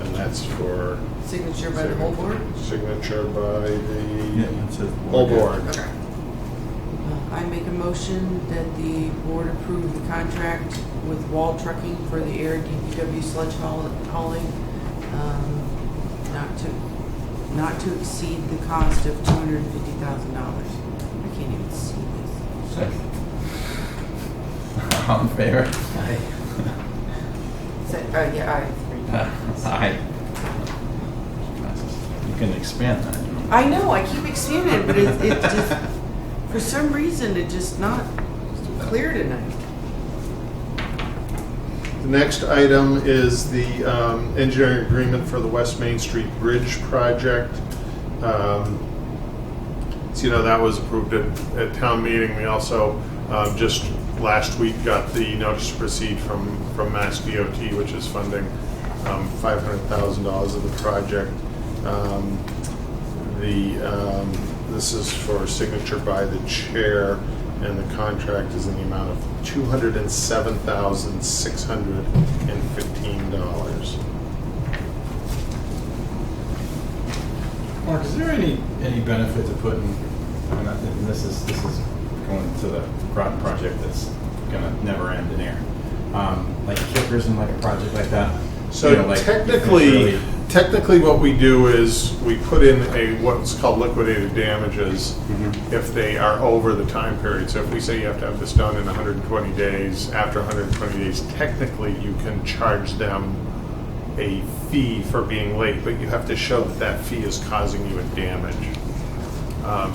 And that's for Signature by the whole board? signature by the That's it. whole board. Okay. I make a motion that the board approve the contract with Wall Trucking for the Ayer DPW sludge hauling, not to exceed the cost of $250,000. I can't even see this. Second. All in favor? Aye. Yeah, Aye. You can expand that. I know, I keep expanding it, but it just, for some reason, it's just not clear tonight. The next item is the engineering agreement for the West Main Street Bridge project. So, that was approved at town meeting. We also just last week got the notice to proceed from Mass DOT, which is funding $500,000 of the project. This is for signature by the chair, and the contract is in the amount of $207,615. Mark, is there any benefit to putting, and this is going to the Groton project that's gonna never end in air, like kickers and like a project like that? So You know, like, technically what we do is we put in what's called liquidated damages if they are over the time period. So if we say you have to have this done in 120 days, after 120 days, technically you can charge them a fee for being late, but you have to show that fee is causing you a damage.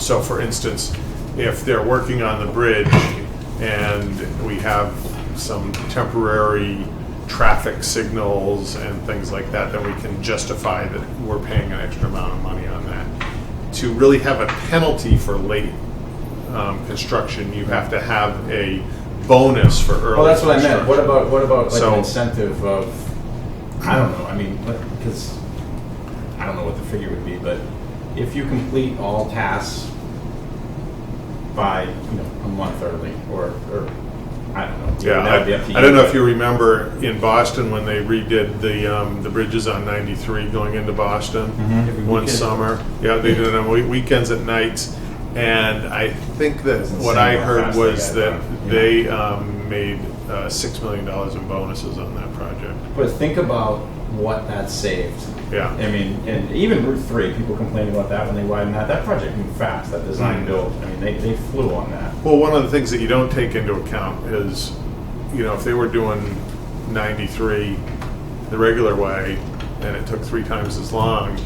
So for instance, if they're working on the bridge and we have some temporary traffic signals and things like that, then we can justify that we're paying an extra amount of money on that. To really have a penalty for late construction, you have to have a bonus for early Well, that's what I construction. meant. What about like So- an incentive of, I don't know, I mean, because I don't know what the figure would be, but if you complete all tasks by, a month early, or I don't know. Yeah, That would be up to I don't know but- if you remember in Boston when they redid the bridges on 93 going into Boston Every one weekend. summer. Yeah, they did it on weekends at nights, and I think that It's what insane I how heard fast was they got that done. they made $6 million in bonuses on that project. But think about what that saved. Yeah. I mean, and even Route 3, people complain about that when they widen that. That project moved fast, that design build. I mean, they flew on that. Well, one of the things that you don't take into account is, if they were doing 93 the regular way and it took 3 times as long,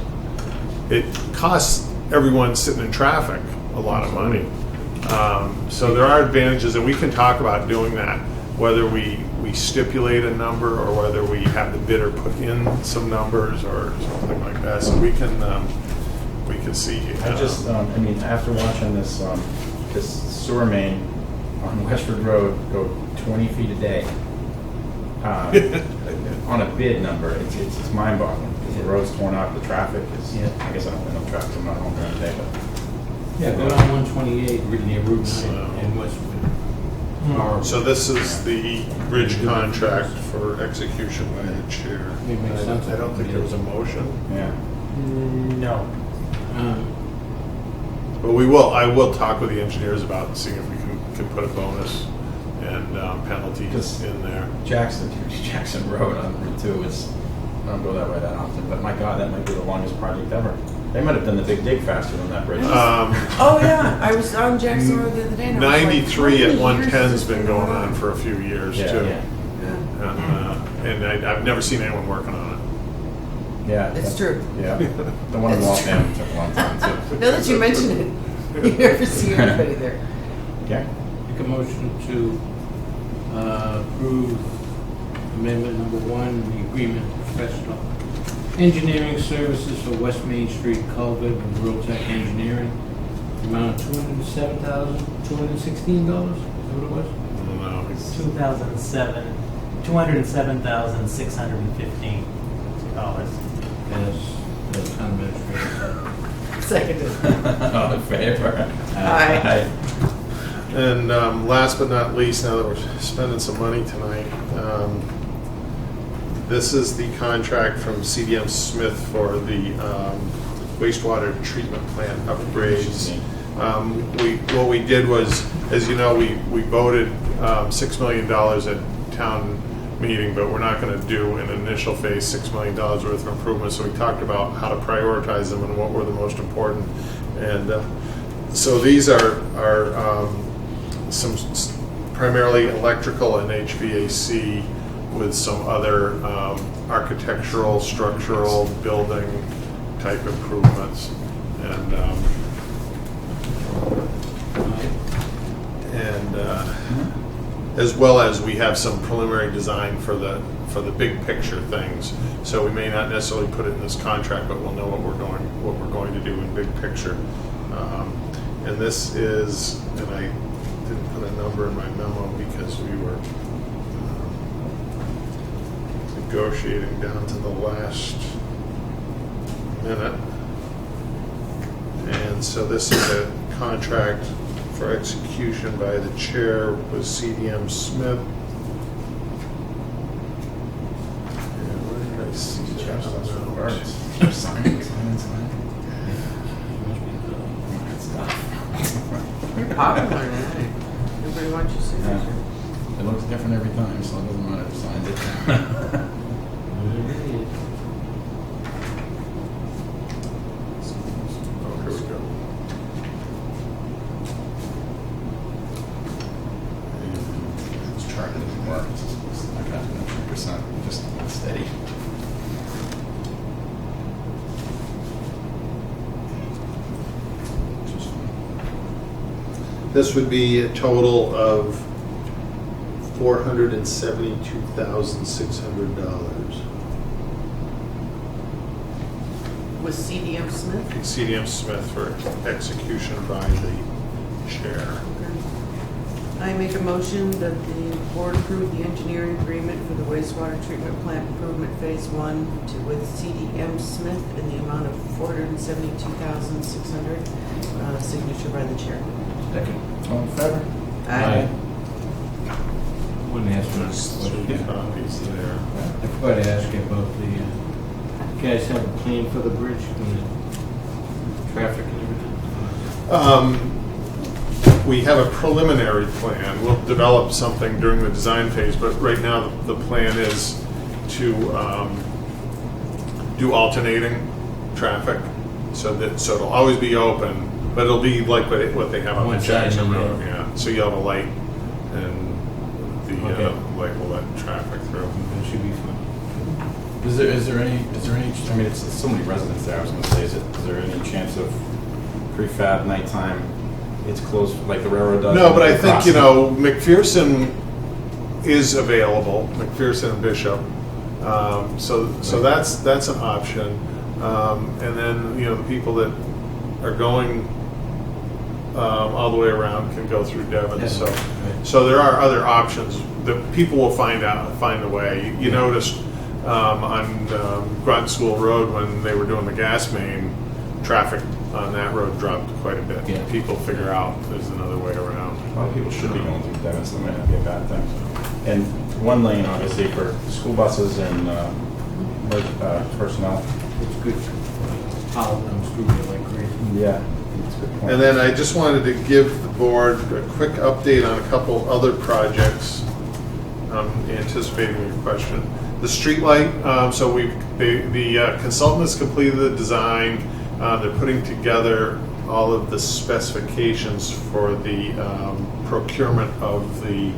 it costs everyone sitting in traffic a lot of money. So there are advantages, and we can talk about doing that, whether we stipulate a number or whether we have the bidder put in some numbers or something like that. So we can see. I just, after watching this sewer main on Westford Road go 20 feet a day on a bid number, it's mind-boggling. The road's torn up, the traffic is. Yeah. I guess I don't know traffic. I'm not home during the day, but Yeah, go down 128, near Route 9 in Westwood. So this is the bridge contract for execution by the chair. It makes sense. I don't think there was a motion, yeah. No. but I will talk with the engineers about seeing if we can put a bonus and penalties in there. Jackson Road on Route 2 is, I don't go that way that often, but my God, that might be the longest project ever. They might have done the big dig faster than that bridge. Oh, yeah, I was on Jackson Road the other day. And I was like, 93 how at many 110 years has been going on for a few years Yeah. too. Yeah. Yeah. And I've never seen anyone working on it. Yeah. It's true. Yeah. The one in It's Waltham took a long time too. Now that you mention it, you never see anybody there. Okay. Make a motion to approve amendment number 1, the agreement professional engineering services for West Main Street culvert with Rural Tech Engineering. Amount of $207,216. Is that what it was? I don't know. It's- 2007, $207,615. As town administrator. Seconded. All in favor? Aye. And last but not least, now that we're spending some money tonight, this is the contract from CDM Smith for the wastewater treatment plant upgrades. What we did was, as you know, we voted $6 million at town meeting, but we're not going to do an initial phase $6 million worth of improvements. So we talked about how to prioritize them and what were the most important. And so these are some primarily electrical and HVAC with some other architectural, structural, building type improvements. And as well as we have some preliminary design for the big picture things. So we may not necessarily put it in this contract, but we'll know what we're going to do in big picture. And this is, and I didn't put a number in my memo because we were negotiating down to the last minute. And so this is a contract for execution by the chair with CDM Smith. And where did I see that? Sign. You're popular now. Everybody wants your signature. It looks different every time, so it doesn't matter if signed it. Oh, here we go. This chart doesn't work. It's not going to 100%, just steady. This would be a total of $472,600. With CDM Smith? CDM Smith for execution by the chair. I make a motion that the board approve the engineering agreement for the wastewater treatment plant improvement phase 1 with CDM Smith in the amount of $472,600, signature by the chair. Second. All in favor? Aye. Wouldn't ask for There's this. 3 copies there. I forgot to ask you about the, you guys have a plan for the bridge and the traffic and everything? We have a preliminary plan. We'll develop something during the design phase, but right now the plan is to do alternating traffic, so it'll always be open, but it'll be like what they have on One the side Jackson and the Road. other. Yeah, so you'll have a light, and the Okay. light will let traffic through. That should be fun. Is there any, I mean, it's so many residents there, I was gonna say, is there any chance of prefab nighttime? It's closed like the railroad does? No, but I think, Crossing? McPherson is available, McPherson and Bishop. So that's an option. And then, the people that are going all the way around can go through Devon. Yeah. So there are other options. The people will find a way. You noticed on Groton School Road when they were doing the gas main, traffic on that road dropped quite a bit. Yeah. People figure out there's another way around. A lot of people should be going through Devon, so that might not be a bad thing. And one lane, obviously, for school buses and personnel. It's good. Follow them through there like crazy. Yeah, that's a good point. And then I just wanted to give the board a quick update on a couple other projects. Anticipating your question. The streetlight, so the consultant has completed the design. They're putting together all of the specifications for the procurement of the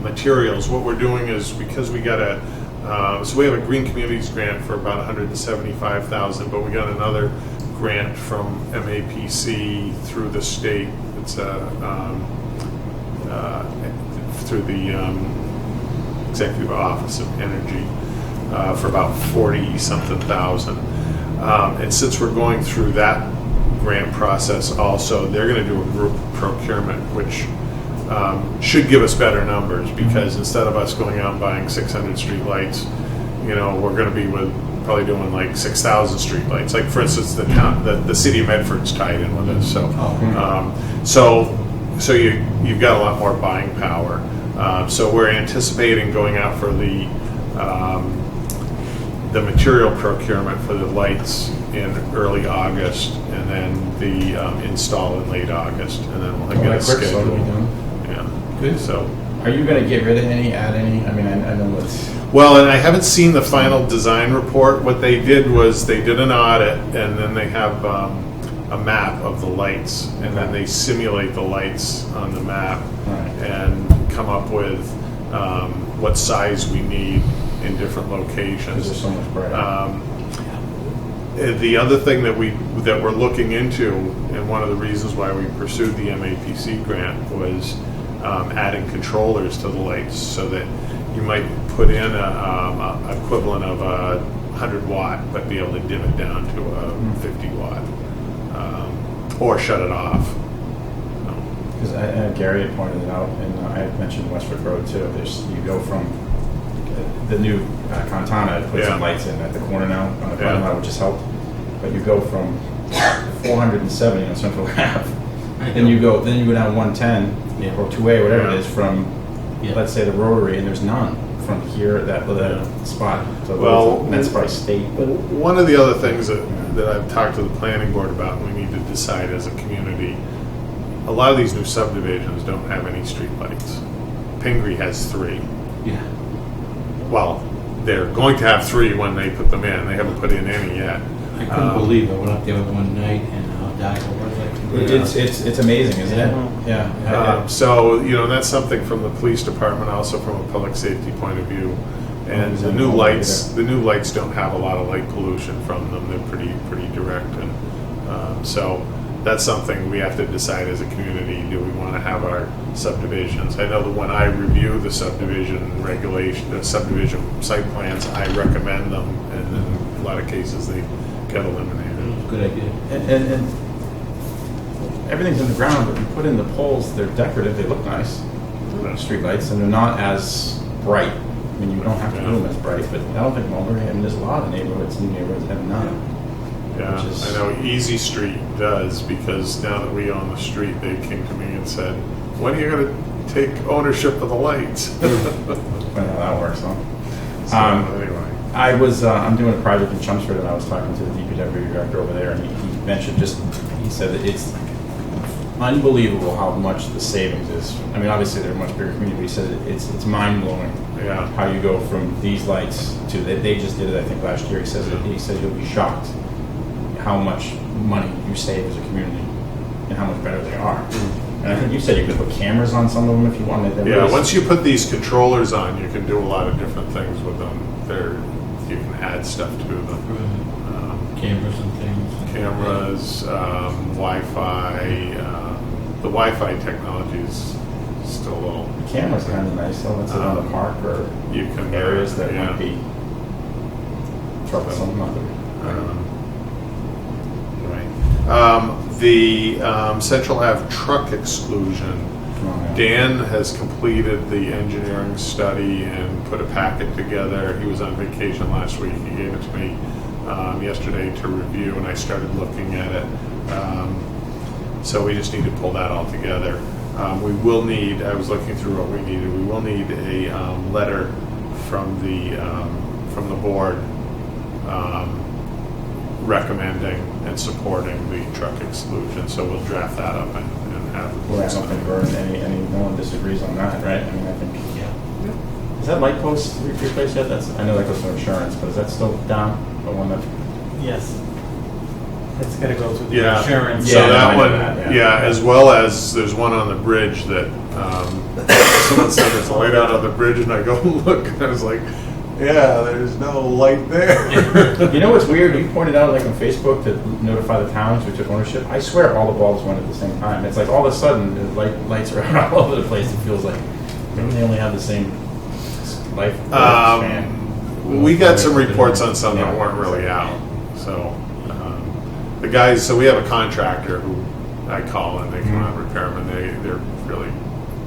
materials. What we're doing is, because we got so we have a Green Communities grant for about $175,000, but we got another grant from MAPC through the state. It's through the Executive Office of Energy for about 40-something thousand. And since we're going through that grant process also, they're going to do a group procurement, which should give us better numbers, because instead of us going out and buying 600 streetlights, we're going to be probably doing like 6,000 streetlights. Like, for instance, the city of Medford's tied in with us. So you've got a lot more buying power. So we're anticipating going out for the material procurement for the lights in early August, and then the install in late August, and then we'll get a schedule. Yeah. Good. So, are you going to get rid of any, add any? I mean, I know it's... well, and I haven't seen the final design report. What they did was they did an audit, and then they have a map of the lights, and then they simulate the lights on the map and come up with what size we need in different locations. There's so much brighter. The other thing that we're looking into, and one of the reasons why we pursued the MAPC grant, was adding controllers to the lights, so that you might put in a equivalent of a 100 watt, but be able to dim it down to a 50 watt, or shut it off. Because Gary had pointed it out, and I had mentioned Westford Road too. You go from the new Contana put some lights in at the corner now on the parking lot, which has helped. But you go from 470 on Central Ave, then you go down 110 or 2A, whatever it is, from let's say the Rotary, and there's none from here that spot. So and that's by state. But one of the other things that I've talked to the planning board about, and we need to decide as a community, a lot of these new subdivisions don't have any streetlights. Pingree has 3. Yeah. Well, they're going to have 3 when they put them in. They haven't put in any yet. I couldn't believe it. I went up there one night and died. it's amazing, isn't it? Yeah. So that's something from the police department, also from a public safety point of view. And the new lights don't have a lot of light pollution from them. They're pretty direct, and so that's something we have to decide as a community. Do we want to have our subdivisions? I know that when I review the subdivision regulation, the subdivision site plans, I recommend them, and in a lot of cases they get eliminated. Good idea. And everything's in the ground, but you put in the poles, they're decorative, they look nice. Street lights, and they're not as bright. I mean, you don't have to do them as bright, but I don't think Mulberry, there's a lot of neighborhoods, new neighborhoods that have none. Yeah, I know Easy Street does, because now that we own the street, they came to me and said, when are you going to take ownership of the lights? Funny how that works, huh? So, anyway. I'm doing a project in Chelmsford, and I was talking to the DPW director over there, and he mentioned he said that it's unbelievable how much the savings is. I mean, obviously they're a much bigger community, but he said it's mind-blowing Yeah. how you go from these lights to, they just did it, I think, last year. He says you'll be shocked how much money you save as a community and how much better they are. And I think you said you could put cameras on some of them if you wanted. They're Yeah, really- once you put these controllers on, you can do a lot of different things with them. You can add stuff to them. Cameras and things. Cameras, Wi-Fi. The Wi-Fi technology is still a little. The camera's kind of nice, though. It's around the park or You can areas that yeah. might be troublesome. Right. The Central Ave truck exclusion. Dan has completed the engineering study and put a packet together. He was on vacation last week. He gave it to me yesterday to review, and I started looking at it. So we just need to pull that all together. We will need, I was looking through what we needed, we will need a letter from the board recommending and supporting the truck exclusion. So we'll draft that up and have. Well, I don't think no one disagrees on that, right? I mean, I think, yeah. Is that light post replaced yet? I know that goes for insurance, but is that still down? The one that? Yes. It's got to go through the Yeah. insurance. So Yeah, I that know one, that, yeah, as well as there's one on the bridge that someone said there's a light out on the bridge, and I go look, and I was like, yeah, there's no light there. You know what's weird? You pointed out, like on Facebook, to notify the towns who took ownership. I swear all the bulbs went at the same time. It's like all of a sudden the lights are out all over the place. It feels like maybe they only have the same life span. We got some reports on some that weren't really out. So the guys, so we have a contractor who I call and they come out and repair them, and they really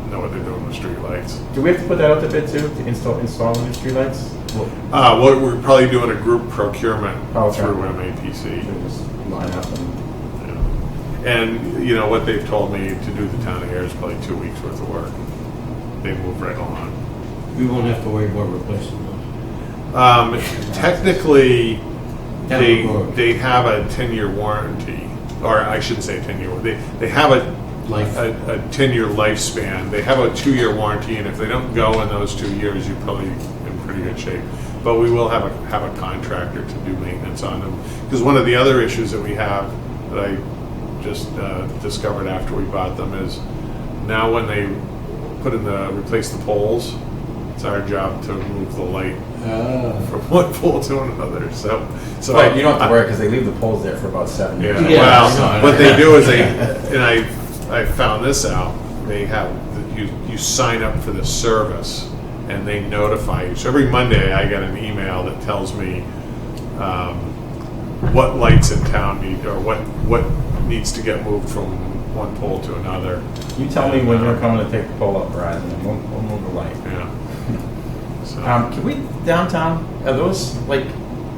know what they're doing with street lights. Do we have to put that out to bid too, to install the new streetlights? Well, we're probably doing a group procurement Okay. through MAPC. Just line up and And, you know, what they've told me to do the town of Ayer is probably 2 weeks worth of work. They move right along. We won't have to worry about replacing those. Technically, Down the road. they have a 10-year warranty, or I shouldn't say 10-year, they have a Life. a 10-year lifespan. They have a 2-year warranty, and if they don't go in those 2 years, you're probably in pretty good shape. But we will have a contractor to do maintenance on them. Because one of the other issues that we have that I just discovered after we bought them is now when they replace the poles, it's our job to move the light from one pole to another. So But you don't have to worry because they leave the poles there for about 7 years. yeah, Yeah, well, I know. what they do is and I found this out. They have you sign up for the service, and they notify you. So every Monday, I get an email that tells me what lights in town need, or what needs to get moved from one pole to another. You tell me when you're coming to take the pole up, Verizon, and we'll move the light. Yeah. So, Can we downtown? Are those like?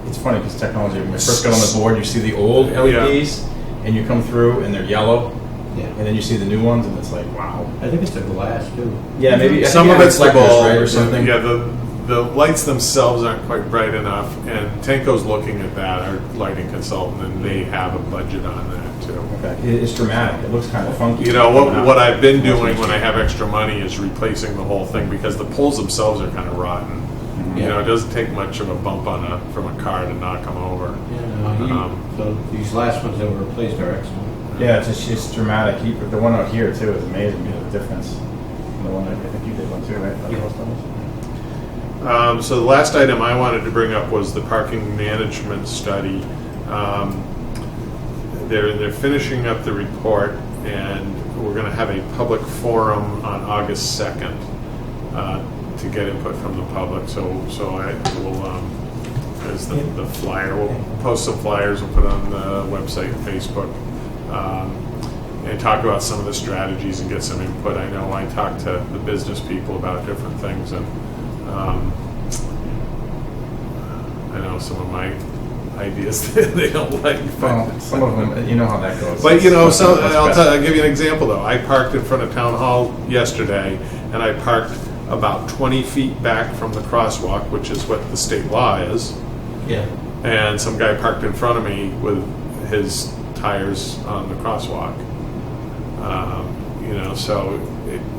It's funny because technology. When we first got on the board, you see the old LEDs, and you come through, and they're yellow, Yeah. and then you see the new ones, and it's like, wow. I think it's the glass too. Yeah, maybe some of it's the reflectors, bulb, right, or something. Yeah, the lights themselves aren't quite bright enough, and Tenco's looking at that, our lighting consultant, and they have a budget on that too. Okay, it's dramatic. It looks kind of funky. You know, what I've been doing when I have extra money is replacing the whole thing, because the poles themselves are kind of rotten. You know, it doesn't take much of a bump from a car to knock them over. Yeah, so these last ones that were replaced are excellent. Yeah, it's dramatic. The one out here too is amazing. The difference. And the one I think you did one too, right? Yeah. So the last item I wanted to bring up was the parking management study. They're finishing up the report, and we're going to have a public forum on August 2nd to get input from the public. So I will, there's the flyer. We'll post some flyers. We'll put it on the website and Facebook, and talk about some of the strategies and get some input. I know I talked to the business people about different things, and I know some of my ideas they don't like. Well, some of them, you know how that goes. But you know, What's best. I'll give you an example though. I parked in front of Town Hall yesterday, and I parked about 20 feet back from the crosswalk, which is what the state law is. Yeah. And some guy parked in front of me with his tires on the crosswalk. So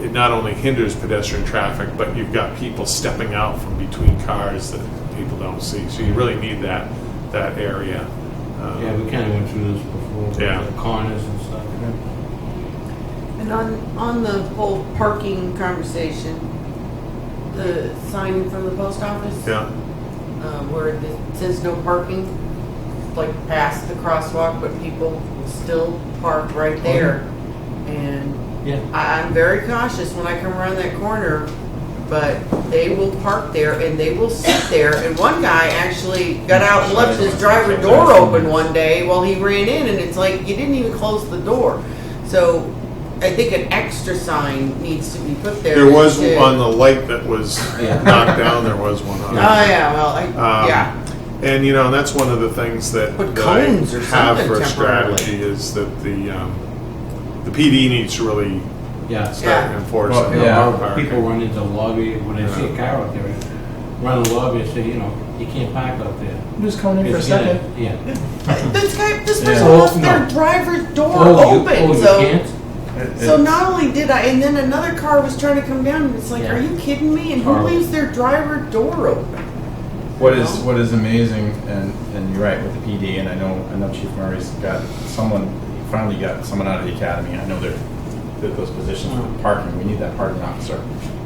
it not only hinders pedestrian traffic, but you've got people stepping out from between cars that people don't see. So you really need that area. Yeah, we kind of went through this before. Yeah. The corners and stuff. And on the whole parking conversation, the sign in front of the post office, Yeah. where it says no parking, like past the crosswalk, but people still park right there. And Yeah. I'm very cautious when I come around that corner, but they will park there and they will sit there. And one guy actually got out and left his driver door open one day while he ran in, and it's like, you didn't even close the door. So I think an extra sign needs to be put there. There was on the light that was Yeah. knocked down, there was one on. Oh, yeah, well, yeah. And that's one of the things that Put that I cones or have something for a temporarily. strategy is that the PD needs to really Yeah. start Yeah. enforcing. Well, Yeah. our people run into the lobby, when they see a car out there, run the lobby and say, you can't park out there. I'm just coming in for a It's gonna- second. Yeah. This person Yeah. left their driver's door open, you so. can't? So not only did I, and then another car was trying to come down, and it's like, Yeah. are you kidding me? And who Horrible. leaves their driver door open? What is amazing, and you're right with the PD, and I know Chief Murray's got finally got someone out of the academy. I know those positions for parking. We need that parking officer,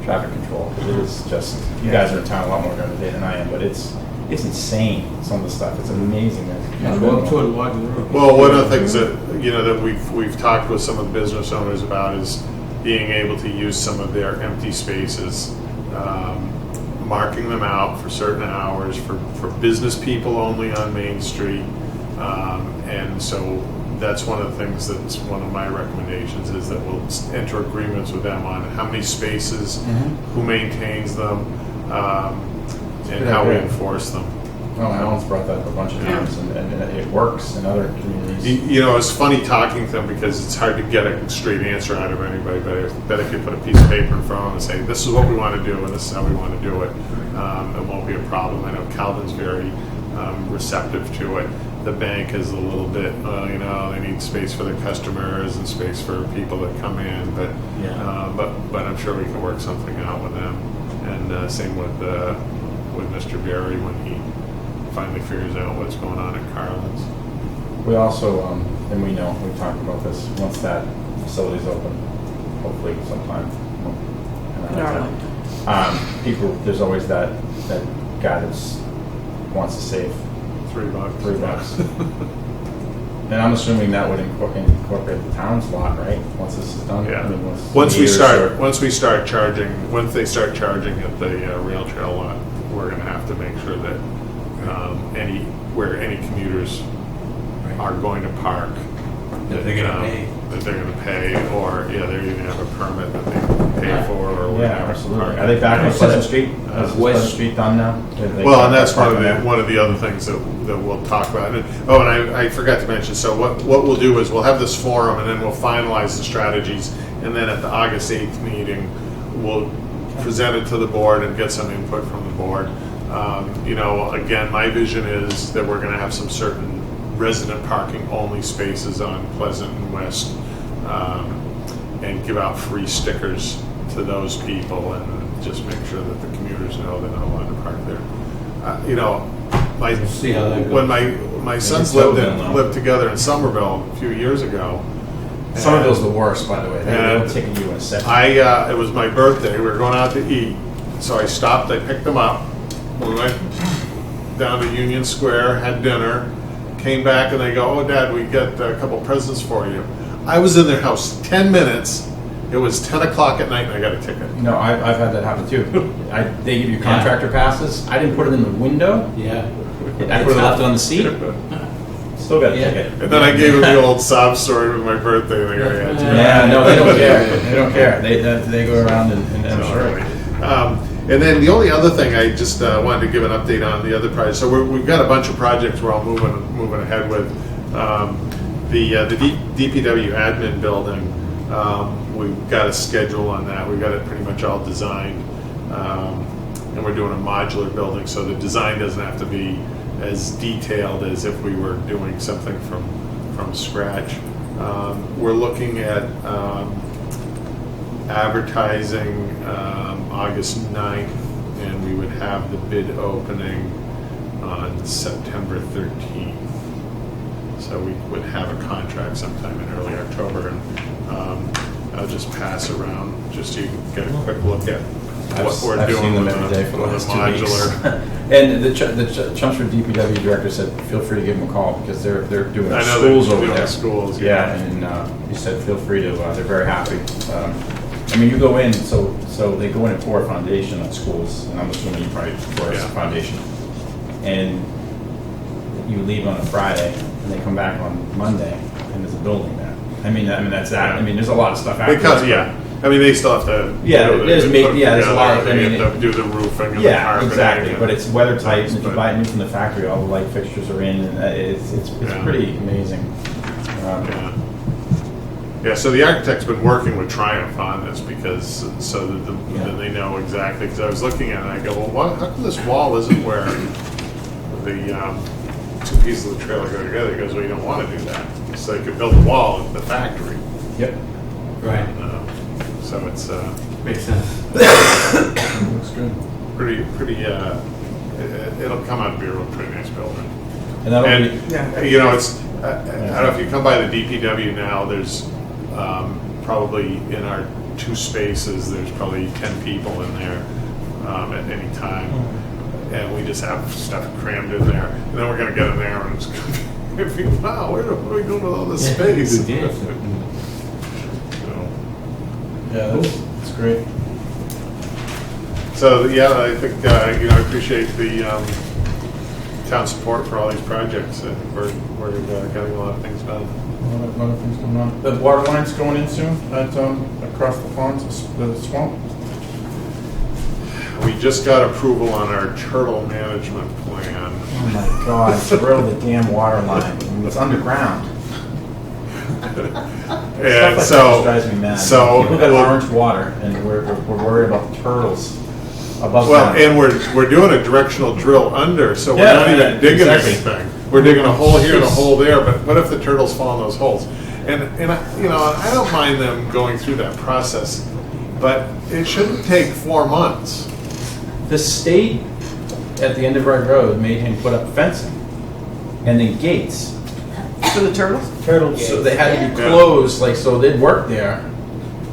traffic control. It is just, you guys are in town a lot more during the day than I am, but it's insane, some of the stuff. It's amazing. I'm going toward Lodge Road. Well, one of the things that that we've talked with some of the business owners about is being able to use some of their empty spaces, marking them out for certain hours for business people only on Main Street, and so that's one of the things that's one of my recommendations is that we'll enter agreements with them on how many spaces, who maintains them, and how we enforce them. Oh, Alan's brought that up a bunch of times, and it works in other communities. It's funny talking to them because it's hard to get a straight answer out of anybody, but I bet if you put a piece of paper in front of them and say, this is what we want to do and this is how we want to do it, it won't be a problem. I know Calvin's very receptive to it. The bank is a little bit, they need space for their customers and space for people that come in, but I'm sure we can work something out with them. And same with Mr. Berry when he finally figures out what's going on at Carlin's. We also, and we know, we've talked about this, once that facility's open, hopefully sometime. People, there's always that guy that wants to save $3. And I'm assuming that would incorporate the town's lot, right? Once this is done? Yeah. I mean, Once they start charging at the rail trail lot, we're going to have to make sure that where any commuters are going to park, That they're gonna pay. that they're going to pay, or they're going to have a permit that they pay for, or Yeah, whatever. absolutely. Are they back on Pleasant Street? Is West. Pleasant Street done now? Well, and that's one of the other things that we'll talk about. And I forgot to mention. So what we'll do is we'll have this forum, and then we'll finalize the strategies, and then at the August 8th meeting, we'll present it to the board and get some input from the board. Again, my vision is that we're going to have some certain resident parking only spaces on Pleasant and West, and give out free stickers to those people, and just make sure that the commuters know they're not allowed to park there. We'll see how that goes. When my sons lived together in Somerville a few years ago. Somerville's the worst, by the way. They'll And ticket you in a second. it was my birthday. We were going out to eat, so I stopped. I picked them up. We went down to Union Square, had dinner, came back, and they go, "Oh, Dad, we got a couple presents for you." I was in their house 10 minutes. It was 10 o'clock at night, and I got a ticket. No, I've had that happen too. They give you contractor passes. I didn't put it in the window. Yeah. I put it left on the seat. Still got a ticket. And then I gave them the old sob story with my birthday. And they go, Yeah, no, they don't care. They don't care. They go around and I'm sure. And then the only other thing I just wanted to give an update on the other project. So we've got a bunch of projects we're all moving ahead with. The DPW admin building, we've got a schedule on that. We've got it pretty much all designed, and we're doing a modular building, so the design doesn't have to be as detailed as if we were doing something from scratch. We're looking at advertising August 9th, and we would have the bid opening on September 13th. So we would have a contract sometime in early October, and I'll just pass around just so you can get a quick look at what we're I've doing seen them with every day for the last 2 weeks. modular. And the Chelmsford DPW director said, feel free to give them a call because they're doing I know schools they're over doing there. schools, Yeah, and he said, feel free to. They're very happy. I mean, you go in, so they go in and pour a foundation on schools, and I'm assuming you probably pour a Yeah. foundation, and you leave on a Friday, and they come back on Monday, and there's a building there. I mean that's that. I mean, there's a lot of stuff after Because, this, yeah, I mean, they still have to. Yeah, you know, there's they put there's a lot of. together, I mean, they have to do the roofing and the yeah, carpeting. exactly. and- But it's weather tight, and if you But- buy it new from the factory, all the light fixtures are in, and it's Yeah. pretty amazing. Yeah. Yeah, so the architect's been working with Triumph on this because, so that that they know exactly, because I was looking at it and I go, well, how come this wall isn't where the two pieces of the trailer go together? He goes, well, you don't want to do that. So you could build a wall at the factory. Yep. Right. So it's Makes sense. Looks good. pretty, it'll come out to be a real pretty nice building. And that'll And, be. you know, it's, I don't know if you come by the DPW now, there's probably in our 2 spaces, there's probably 10 people in there at any time. And we just have stuff crammed in there. And then we're going to get in there and it's going to be, wow, what are we doing with all this space? So, Yeah, that's great. So, yeah, I think, you know, I appreciate the town support for all these projects. I think we're getting a lot of things done. A lot of things going on. The water line's going in soon at across the ponds, the swamp. We just got approval on our turtle management plan. Oh my God! Throw the damn water line. I mean, it's underground. And Stuff like that just so, drives me mad. so People got orange water, and we're worried about the turtles above well, ground. and we're doing a directional drill under, so we're Yeah, not yeah, even digging exactly. anything. We're digging a hole here and a hole there, but what if the turtles fall in those holes? And I, you know, I don't mind them going through that process, but it shouldn't take 4 months. The state at the end of our road made him put up fencing and then gates. For the turtles? Turtles, so they had to be Yeah. closed, like, so they'd work there,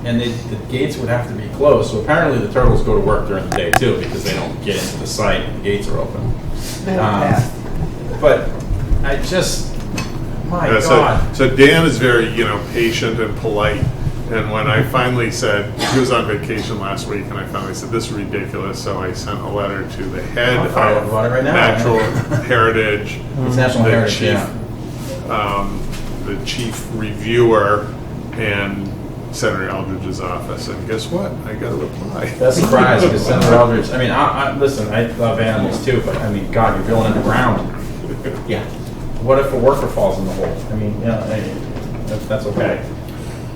and the gates would have to be closed. So apparently the turtles go to work during the day too, because they don't get into the site, and the gates are open. But I just, my Yeah, God. so Dan is very, you know, patient and polite. And when I finally said, he was on vacation last week, and I finally said, this is ridiculous, so I sent a letter to the head I'll follow up of about it right now. Natural Heritage, It's National the Heritage, chief, yeah. the chief reviewer, and Senator Eldridge's office. And guess what? I got a reply. That's surprised because Senator Eldridge. I mean, listen. I love animals too, but I mean, God, you're drilling underground. Yeah. What if a worker falls in the hole? I mean, that's okay.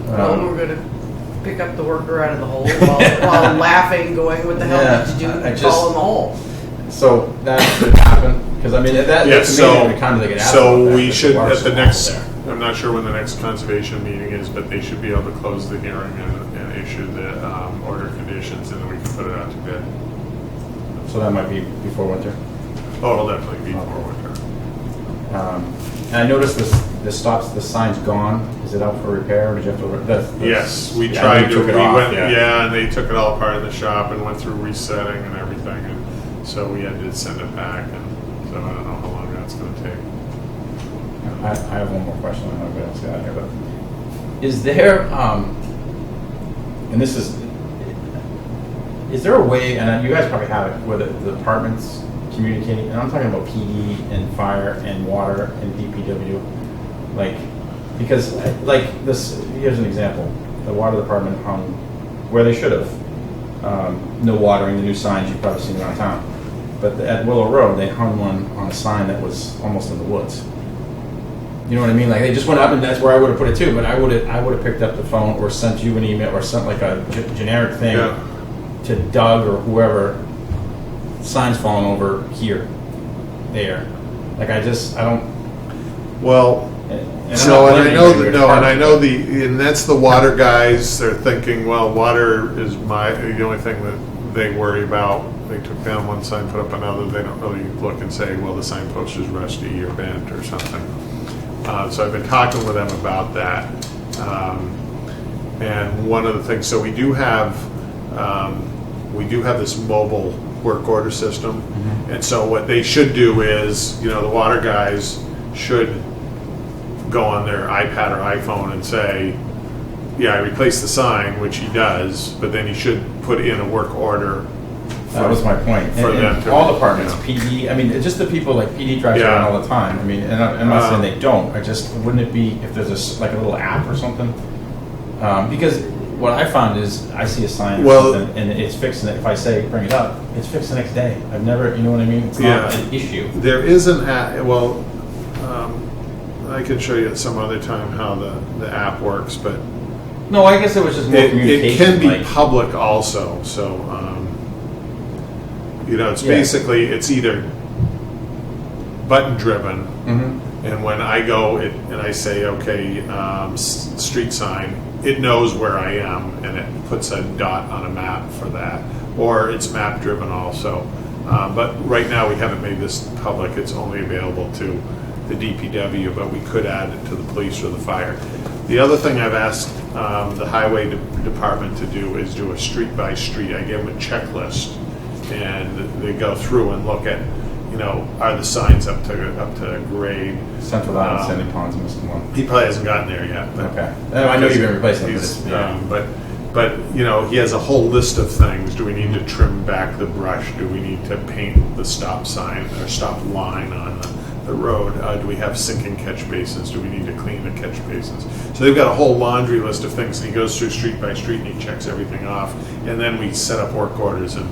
Well, we're gonna pick up the worker out of the hole while laughing, going, "What the hell Yeah, did you do? I just- Fall in the hole." So that should happen because I mean that's Yeah, amazing. so, We kind of get asked so about that, we that should, water at the supply next, there. I'm not sure when the next conservation meeting is, but they should be able to close the hearing and issue the order conditions, and then we can put it out to bid. So that might be before winter. Oh, it'll definitely be before winter. And I noticed the sign's gone. Is it out for repair, or did you have to? Yes, we yeah, tried they to, took it we off, went, yeah. yeah, and they took it all apart in the shop and went through resetting and everything, and so we had to send it back, and so I don't know how long that's gonna take. I have one more question. I don't know if else got here, but is there, and this is there a way, and you guys probably have it, where the departments communicating, and I'm talking about PD and fire and water and DPW, like, because like this, here's an example. The water department hung where they should have. No watering, the new signs you've probably seen around town. But at Willow Road, they hung one on a sign that was almost in the woods. You know what I mean? Like they just went up, and that's where I would have put it too. But I would have picked up the phone or sent you an email or sent like a generic thing Yeah. to Doug or whoever. Signs falling over here, there. Like I don't. Well, And I'm So, not and I blaming know you, that, it's no, part and I of know it. and that's the water guys, they're thinking, well, water is the only thing that they worry about. They took down one sign, put up another, they don't really look and say, well, the signpost is rusty or bent or something. So I've been talking with them about that. And one of the things, so we do have this mobile work order system. And so what they should do is, the water guys should go on their iPad or iPhone and say, yeah, I replaced the sign, which he does, but then he should put in a work order. That was my point. For them to, all departments, PD, I mean, just the people like PD drives Yeah. around all the time. I mean, and I'm not saying they don't. I just, wouldn't it be if there's like a little app or something? Because what I found is I see a sign or something and it's fixed. And if I say bring it up, it's fixed the next day. I've never, you know what I mean? It's not an issue. There is an app, well, I can show you at some other time how the app works, but No, I guess it was just more communication. it can be like, public also, so, it's basically, it's either button driven, and when I go and I say, okay, street sign, it knows where I am, and it puts a dot on a map for that, or it's map driven also. But right now, we haven't made this public, it's only available to the DPW, but we could add it to the police or the fire. The other thing I've asked the highway department to do is do a street by street. I give them a checklist, and they go through and look at, are the signs up to grade? Central Island, Sandy Ponds, missed one. He probably hasn't gotten there yet. But Okay. I know you've been replacing them. he's, But but he has a whole list of things. Do we need to trim back the brush? Do we need to paint the stop sign or stop line on the road? Do we have sinking catch basins? Do we need to clean the catch basins? So they've got a whole laundry list of things, and he goes through street by street and he checks everything off, and then we set up work orders and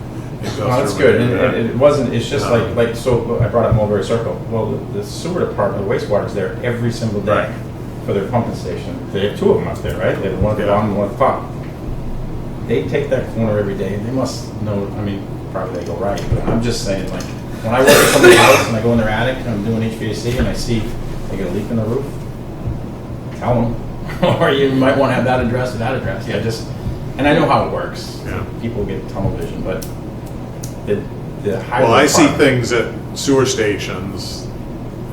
go that's through good. and do that. And it wasn't, it's just like, so I brought up Mulberry Circle. Well, the sewer department, the wastewater's there every single day Right. for their pumping station. They have two of them up there, right? They have one at the bottom and one at the top. They take that corner every day, and they must know, I mean, probably they go right, but I'm just saying, like, when I work at somebody's house and I go in their attic and I'm doing HVAC and I see they get a leak in the roof, tell them. Or you might want to have that address or that address. Yeah, and I know how it works. Yeah. People get tunnel vision, but the highway Well, I see department- things at sewer stations,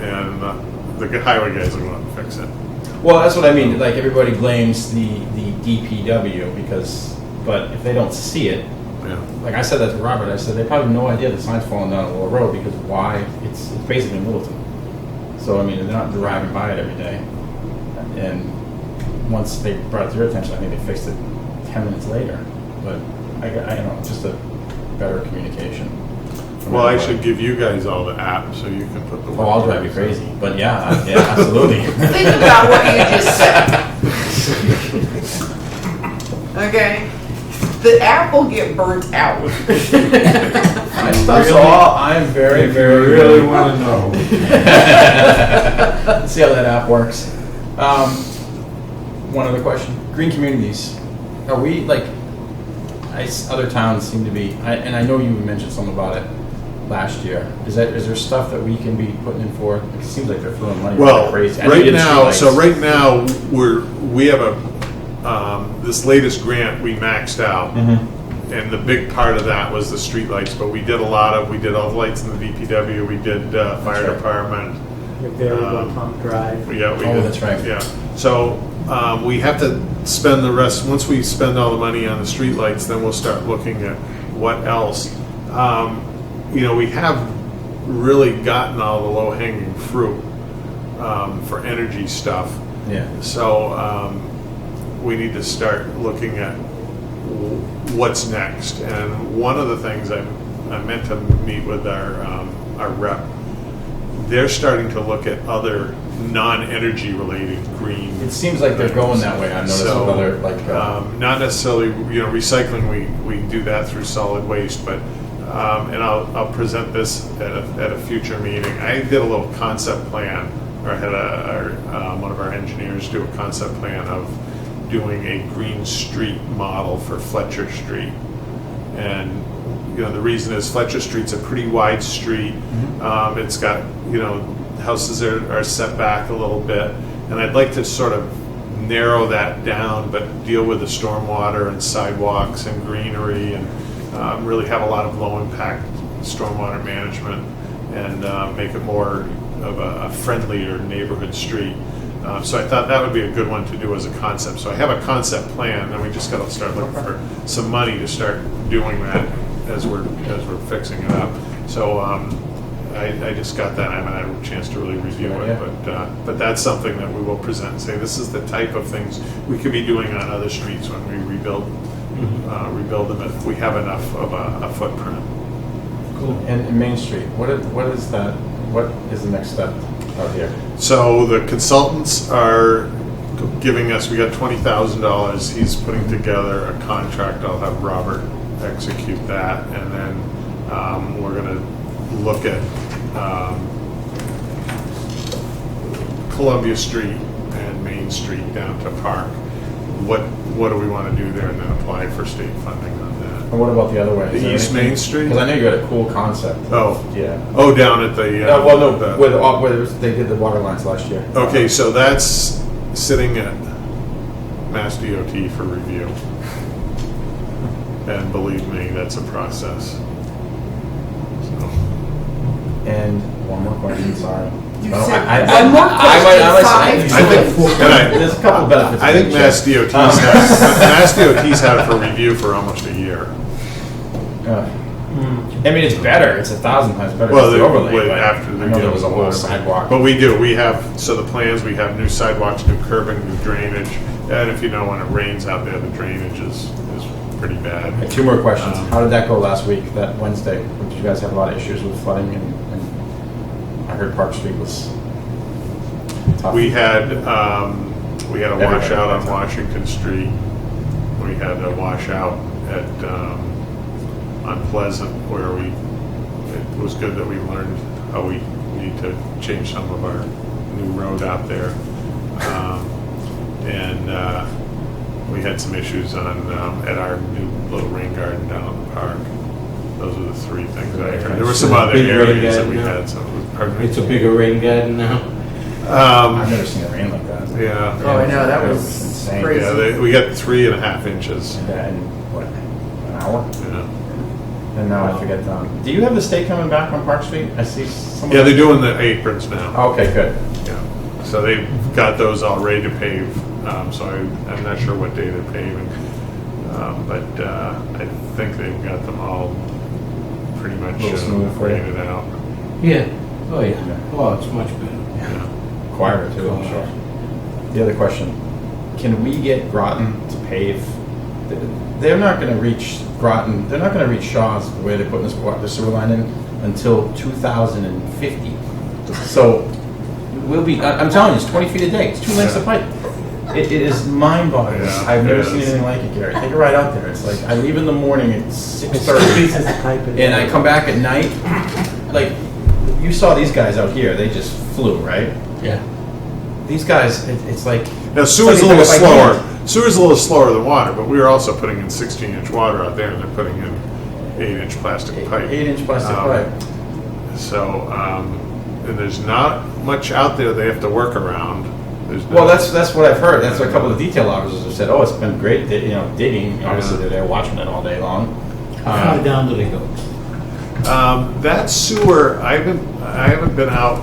and the highway guys will go up and fix it. Well, that's what I mean. Like, everybody blames the DPW but if they don't see it, Yeah. like I said that to Robert, I said they probably have no idea the sign's falling down a little road because why? It's basically Middleton. So I mean, they're not driving by it every day. And once they brought it to their attention, I think they fixed it 10 minutes later. But I just a better communication. from Well, I everybody. should give you guys all the app so you can put the. Oh, I'll drive you crazy. But yeah, absolutely. Think about what you just said. Okay? The app will get burnt out. That's all. I'm very, very, really want to know. see how that app works. One other question: green communities. Are we like? Other towns seem to be, and I know you mentioned something about it last year. Is there stuff that we can be putting in for? It seems like they're throwing money Well, like crazy. I know right you did now, streetlights. we have this latest grant we maxed out. And the big part of that was the streetlights, but we did all the lights in the DPW, we did fire right. department. Your variable pump drive. Yeah, we Oh, did. that's right. Yeah, so we have to spend the rest, once we spend all the money on the streetlights, then we'll start looking at what else. We have really gotten all the low-hanging fruit for energy stuff. Yeah. So we need to start looking at what's next. And one of the things I meant to meet with our rep, they're starting to look at other non-energy related green. It seems like they're going that way. I noticed So, with other like. not necessarily, recycling. We do that through solid waste, but and I'll present this at a future meeting. I did a little concept plan, or I had one of our engineers do a concept plan of doing a green street model for Fletcher Street, and the reason is Fletcher Street's a pretty wide street. It's got houses are set back a little bit. And I'd like to sort of narrow that down, but deal with the stormwater and sidewalks and greenery, and really have a lot of low-impact stormwater management, and make it more of a friendlier neighborhood street. So I thought that would be a good one to do as a concept. So I have a concept plan, and we just got to start looking for some money to start doing that as we're fixing it up. So I just got that. I haven't had a chance to really review it, but that's something that we will present and say this is the type of things we could be doing on other streets when we rebuild them if we have enough of a footprint. Cool. And Main Street, what is that? What is the next step out here? So the consultants are giving us, we got $20,000. He's putting together a contract. I'll have Robert execute that, and then we're going to look at Columbia Street and Main Street down to Park. What do we want to do there, and then apply for state funding on that. And what about the other way? Is The there East anything- Main Street? Because I know you had a cool concept. Oh, Yeah. oh, down at the. Where they did the water lines last year. Okay, so that's sitting at Mass DOT for review. And believe me, that's a process. So, And one more question, sorry. You No, said I- one more I- question, I- five. I think, There's a couple benefits. I think to Mass each DOT's Mass DOT's had it for review for almost a year. other. I mean, it's better. It's 1,000 times better. Well, than the overlay. with- but after I know there was a whole sidewalk. But we do, we have, so the plans, we have new sidewalks, new curbing, new drainage. And if you know, when it rains out there, the drainage is pretty bad. And two more questions. How did that go last week, that Wednesday? Did you guys have a lot of issues with flooding? And I heard Park Street was tough. We had a Everybody washout on had that. Washington Street. We had a washout at, on Pleasant, where it was good that we learned how we need to change some of our new road out there. And we had some issues at our new little rain garden down at the park. Those are the three things I heard. There were some other Big rain areas that we garden had some. Pardon me? It's a bigger rain garden now. I've never seen it rain like that. Yeah. Oh, I know, that It was insane. crazy. Yeah, we got 3.5 inches. And what, an hour? Yeah. And now I forget. Do you have the state coming back on Park Street? I see some. Yeah, they're doing the aprons now. Okay, good. Yeah. So they've got those all ready to pave. So I'm not sure what day they're paving. But I think they've got them all pretty much Little smooth for you. rated out. Yeah. Oh, yeah. Oh, it's much better. Yeah. Quieter too, I'm sure. The other question, can we get Groton to pave? They're not gonna reach Groton, they're not gonna reach Shaw's where they're putting the sewer line in until 2050. So we'll be, I'm telling you, it's 20 feet a day, it's 2 lengths of pipe. It is mind-boggling. Yeah, I've never it seen is. anything like it, Gary. Take a ride out there. It's like, I leave in the morning at 6:30. Pieces of pipe And I come back at night, like, you saw these guys out here, they just flew, right? Yeah. These guys, it's like... Now sewer's a Something little like slower. Sewer's a little slower than water, but we were also putting in 16-inch water out there, and they're putting in 8-inch plastic pipe. 8-inch plastic pipe. So, and there's not much out there they have to work around. There's Well, no- that's what I've heard. That's what a couple of detail officers have said. Oh, it's been great, digging. Obviously, they're there watching it all day long. How far down do they go? That sewer, I haven't been out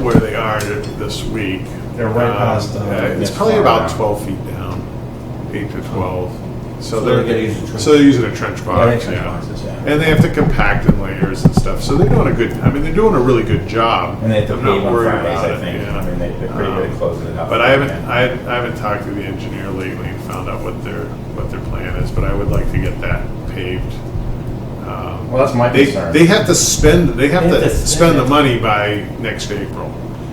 where they are this week. They're right past, It's Nick probably Farr about now. 12 feet down, 8 to 12. So they're gonna use a trench. So they're using a trench box. Yeah, they trench boxes, yeah. And they have to compact in layers and stuff. So they're doing they're doing a really good job. And they have to I'm not pave on worried Fridays, about I it, think. yeah. I mean, they're pretty good at closing it up. But I haven't talked to the engineer lately and found out what their plan is. But I would like to get that paved. Well, that's my concern. They have to spend They have to spend spend the it. money by next April.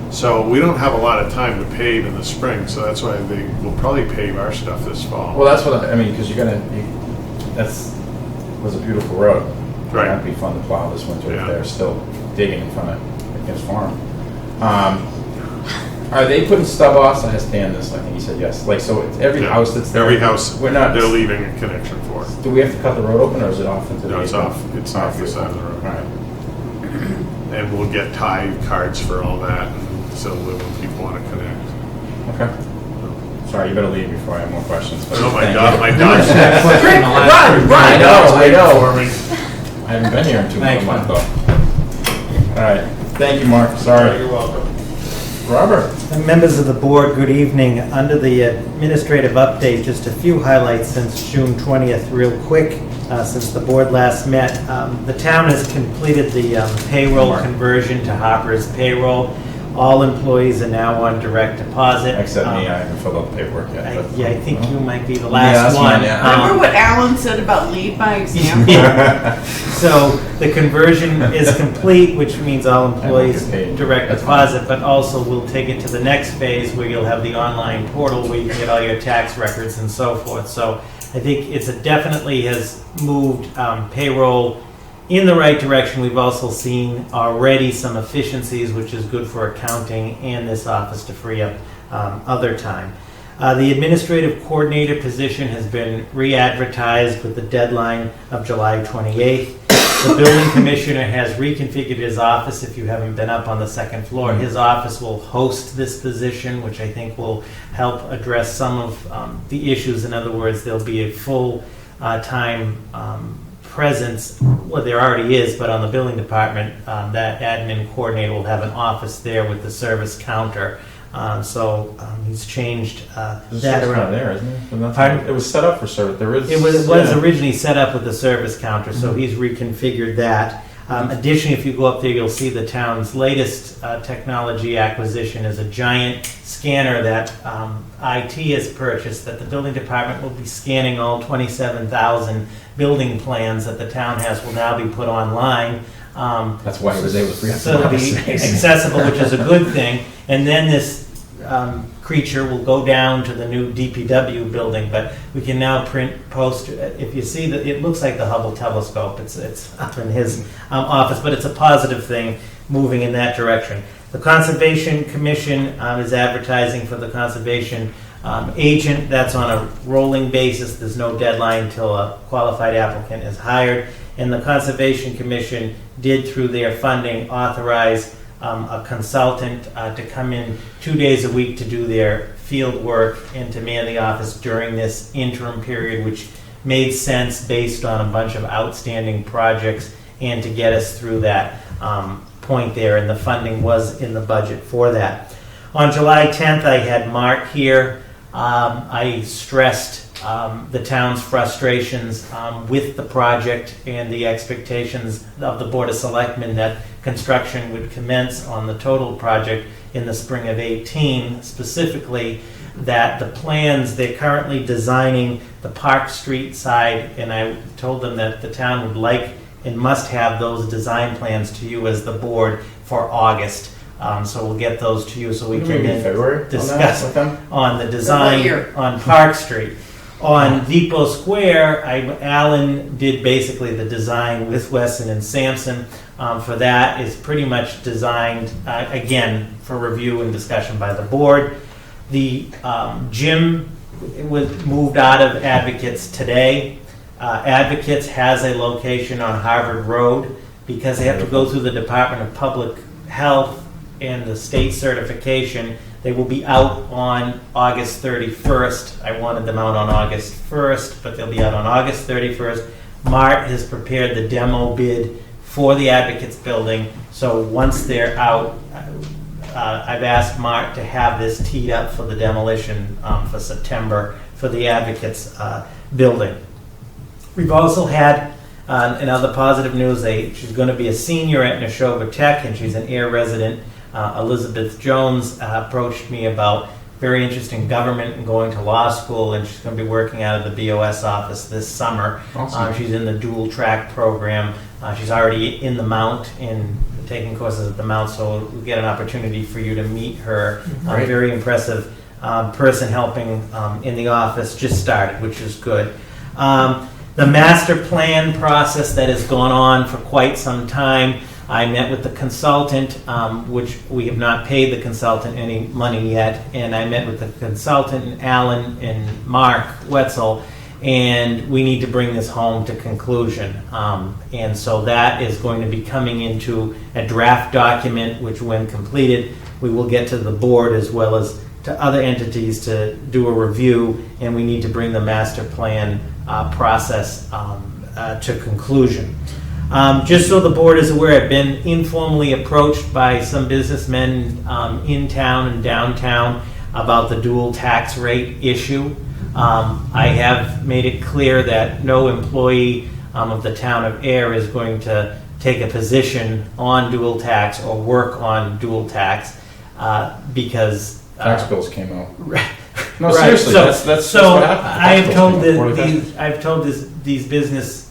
So we don't have a lot of time to pave in the spring. So that's why they will probably pave our stuff this fall. Well, that's what I mean, because was a beautiful road. Right. That'd be fun to plow this winter Yeah. if they're still digging in front of his farm. Are they putting stub offs? I asked Dan this. I think he said yes. Like, so it's every Yeah. house that's there. Every house We're not. they're leaving a connection for. Do we have to cut the road open, or is it off into the? No, it's easement? off. It's off the beautiful. side of the road. All right. And we'll get tie cards for all that, and so that when people want to connect. Okay. Sorry, you better leave before I have more questions. Oh my Thank God, you. my dog's Run, I run! know. for me. I haven't been here in Thanks, months though. All right. Thank you, Mark. Sorry. You're welcome. Robert. Members of the board, good evening. Under the administrative update, just a few highlights since June 20th, real quick, since the board last met. The town has completed the payroll conversion to Harper's payroll. All employees are now on direct deposit. Except me, I haven't filled out the paperwork yet. but- Yeah, I think you might be the Yeah, last that's one. mine, yeah. Remember what Alan said about lead by example? So the conversion is complete, which means all employees get paid. direct That's fine. deposit, but also we'll take it to the next phase where you'll have the online portal where you can get all your tax records and so forth. So I think definitely has moved payroll in the right direction. We've also seen already some efficiencies, which is good for accounting and this office to free up other time. The administrative coordinator position has been re-advertised with the deadline of July 28th. The building commissioner has reconfigured his office. If you haven't been up on the second floor, his office will host this position, which I think will help address some of the issues. In other words, there'll be a full time presence, well, there already is, but on the building department, that admin coordinator will have an office there with the service counter. So he's changed This is that kind of around. there, isn't it? But that's- Pardon? It was set up for service. There is. It was yeah. originally set up with the service counter, so he's reconfigured that. Additionally, if you go up there, you'll see the town's latest technology acquisition is a giant scanner that IT has purchased, that the building department will be scanning all 27,000 building plans that the town has will now be put online. That's why he was able to free up So some it'll be office space. accessible, which is a good thing. And then this creature will go down to the new DPW building, but we can now print, post. If you see that, it looks like the Hubble telescope. It's up in his office, but it's a positive thing moving in that direction. The Conservation Commission is advertising for the conservation agent. That's on a rolling basis. There's no deadline until a qualified applicant is hired. And the Conservation Commission did, through their funding, authorize a consultant to come in 2 days a week to do their field work and to man the office during this interim period, which made sense based on a bunch of outstanding projects and to get us through that point there. And the funding was in the budget for that. On July 10th, I had Mark here. I stressed the town's frustrations with the project and the expectations of the Board of Selectmen that construction would commence on the total project in the spring of 18, specifically that the plans, they're currently designing the Park Street side, and I told them that the town would like and must have those design plans to you as the board for August. So we'll get those to you so we can Maybe then February discuss with them. on the What design year? on Park Street. On Depot Square, Alan did basically the design with Wesson and Sampson. For that is pretty much designed, again, for review and discussion by the board. The gym was moved out of Advocates today. Advocates has a location on Harvard Road because they have to go through the Department of Public Health and the state certification. They will be out on August 31st. I wanted them out on August 1st, but they'll be out on August 31st. Mart has prepared the demo bid for the Advocates building, so once they're out, I've asked Mart to have this teed up for the demolition for September for the Advocates building. We've also had another positive news. She's going to be a senior at Neshoba Tech, and she's an Ayer resident. Elizabeth Jones approached me about very interesting government and going to law school, and she's going to be working out of the BOS office this summer. Awesome. She's in the dual track program. She's already in the Mount and taking courses at the Mount, so we'll get an opportunity for you to meet her. Great. Very impressive person helping in the office, just started, which is good. The master plan process that has gone on for quite some time. I met with the consultant, which we have not paid the consultant any money yet, and I met with the consultant and Alan and Mark Wetzel, and we need to bring this home to conclusion. And so that is going to be coming into a draft document, which when completed, we will get to the board as well as to other entities to do a review, and we need to bring the master plan process to conclusion. Just so the board is aware, I've been informally approached by some businessmen in town and downtown about the dual tax rate issue. I have made it clear that no employee of the town of Ayer is going to take a position on dual tax or work on dual tax because Tax bills came out. No, Right. seriously, So- that's so what happened. I have Tax told bills came out. What did that- I've told these business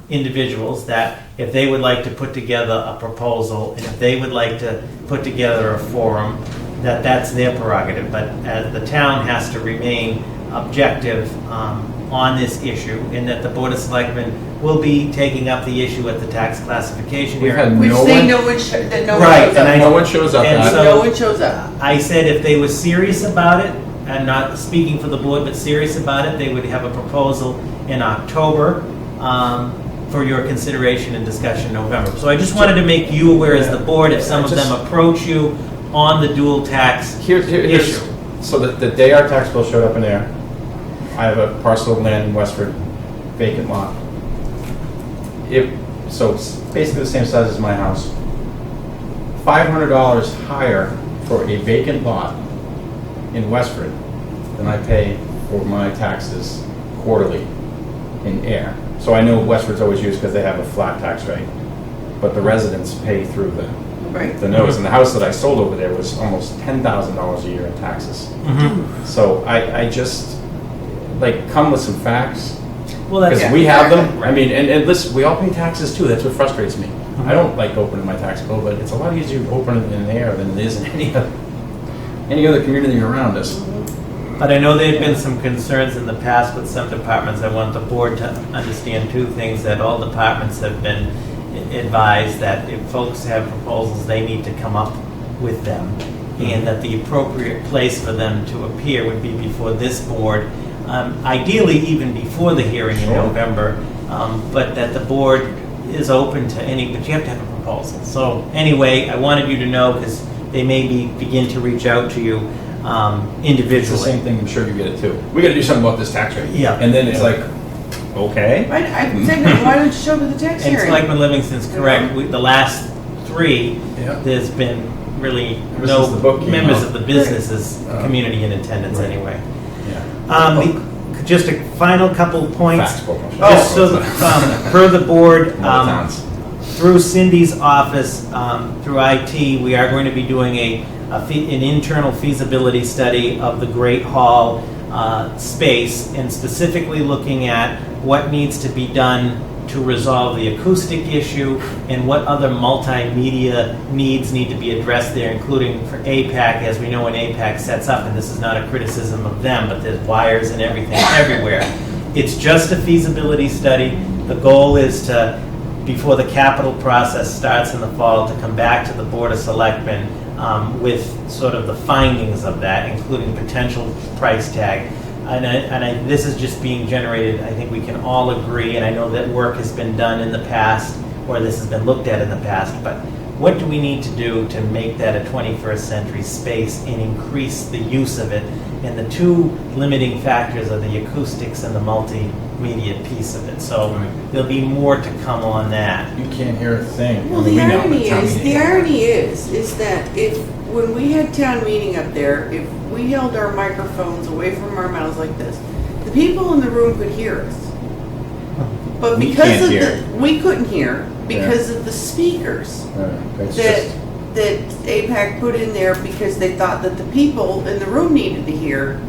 individuals that if they would like to put together a proposal and if they would like to put together a forum, that's their prerogative. But the town has to remain objective on this issue, and that the Board of Selectmen will be taking up the issue at the tax classification We've hearing. had Which no they one, know which, that no Right, one shows and up. I- no one shows up. and at it. so- No one shows up. I said if they were serious about it, and not speaking for the board, but serious about it, they would have a proposal in October for your consideration and discussion in November. So I just wanted to make you aware as the board, if some of them approach you on the dual tax Here's issue. so the day our tax bill showed up in there, I have a parcel of land in Westford, vacant lot. So it's basically the same size as my house. $500 higher for a vacant lot in Westford than I pay for my taxes quarterly in Ayer. So I know Westford's always used because they have a flat tax rate, but the residents pay through Right. the nose. And the house that I sold over there was almost $10,000 a year in taxes. So I just, like, come with some facts, Well, that's, because we have them. I mean, and listen, we all pay taxes too. That's what frustrates me. I don't like opening my tax bill, but it's a lot easier to open it in Ayer than it is in any other community around us. but I know there have been some concerns in the past with some departments. I want the board to understand two things, that all departments have been advised that if folks have proposals, they need to come up with them, and that the appropriate place for them to appear would be before this board, ideally even before the hearing in Sure. November, but that the board is open to any, but you have to have a proposal. So anyway, I wanted you to know, because they may begin to reach out to you It's the individually. same thing. I'm sure you get it too. We got to do something about this tax rate. Yeah. And then it's like, okay. Right, I said, why don't you show up at the tax And hearing? Selectman Livingston's correct. The last three, Yeah. there's been really Ever no since the book came members out. of the businesses community in attendance Right. anyway. Yeah. Just a final couple points. Fax book. Just so, per the board, More towns. through Cindy's office, through IT, we are going to be doing an internal feasibility study of the Great Hall space, and specifically looking at what needs to be done to resolve the acoustic issue and what other multimedia needs need to be addressed there, including for APAC. As we know, when APAC sets up, and this is not a criticism of them, but there's wires and everything everywhere. It's just a feasibility study. The goal is to, before the capital process starts in the fall, to come back to the Board of Selectmen with sort of the findings of that, including potential price tag. This is just being generated, I think we can all agree, and I know that work has been done in the past, or this has been looked at in the past, but what do we need to do to make that a 21st century space and increase the use of it? And the two limiting factors are the acoustics and the multimedia piece of it. So there'll be more to come on that. You can't hear a thing. Well, We the know irony town is, meeting. the irony is that when we had town meeting up there, if we held our microphones away from our mouths like this, the people in the room could hear us. But We because can't of hear. we couldn't hear because of the speakers It's that just, that APAC put in there, because they thought that the people in the room needed to hear,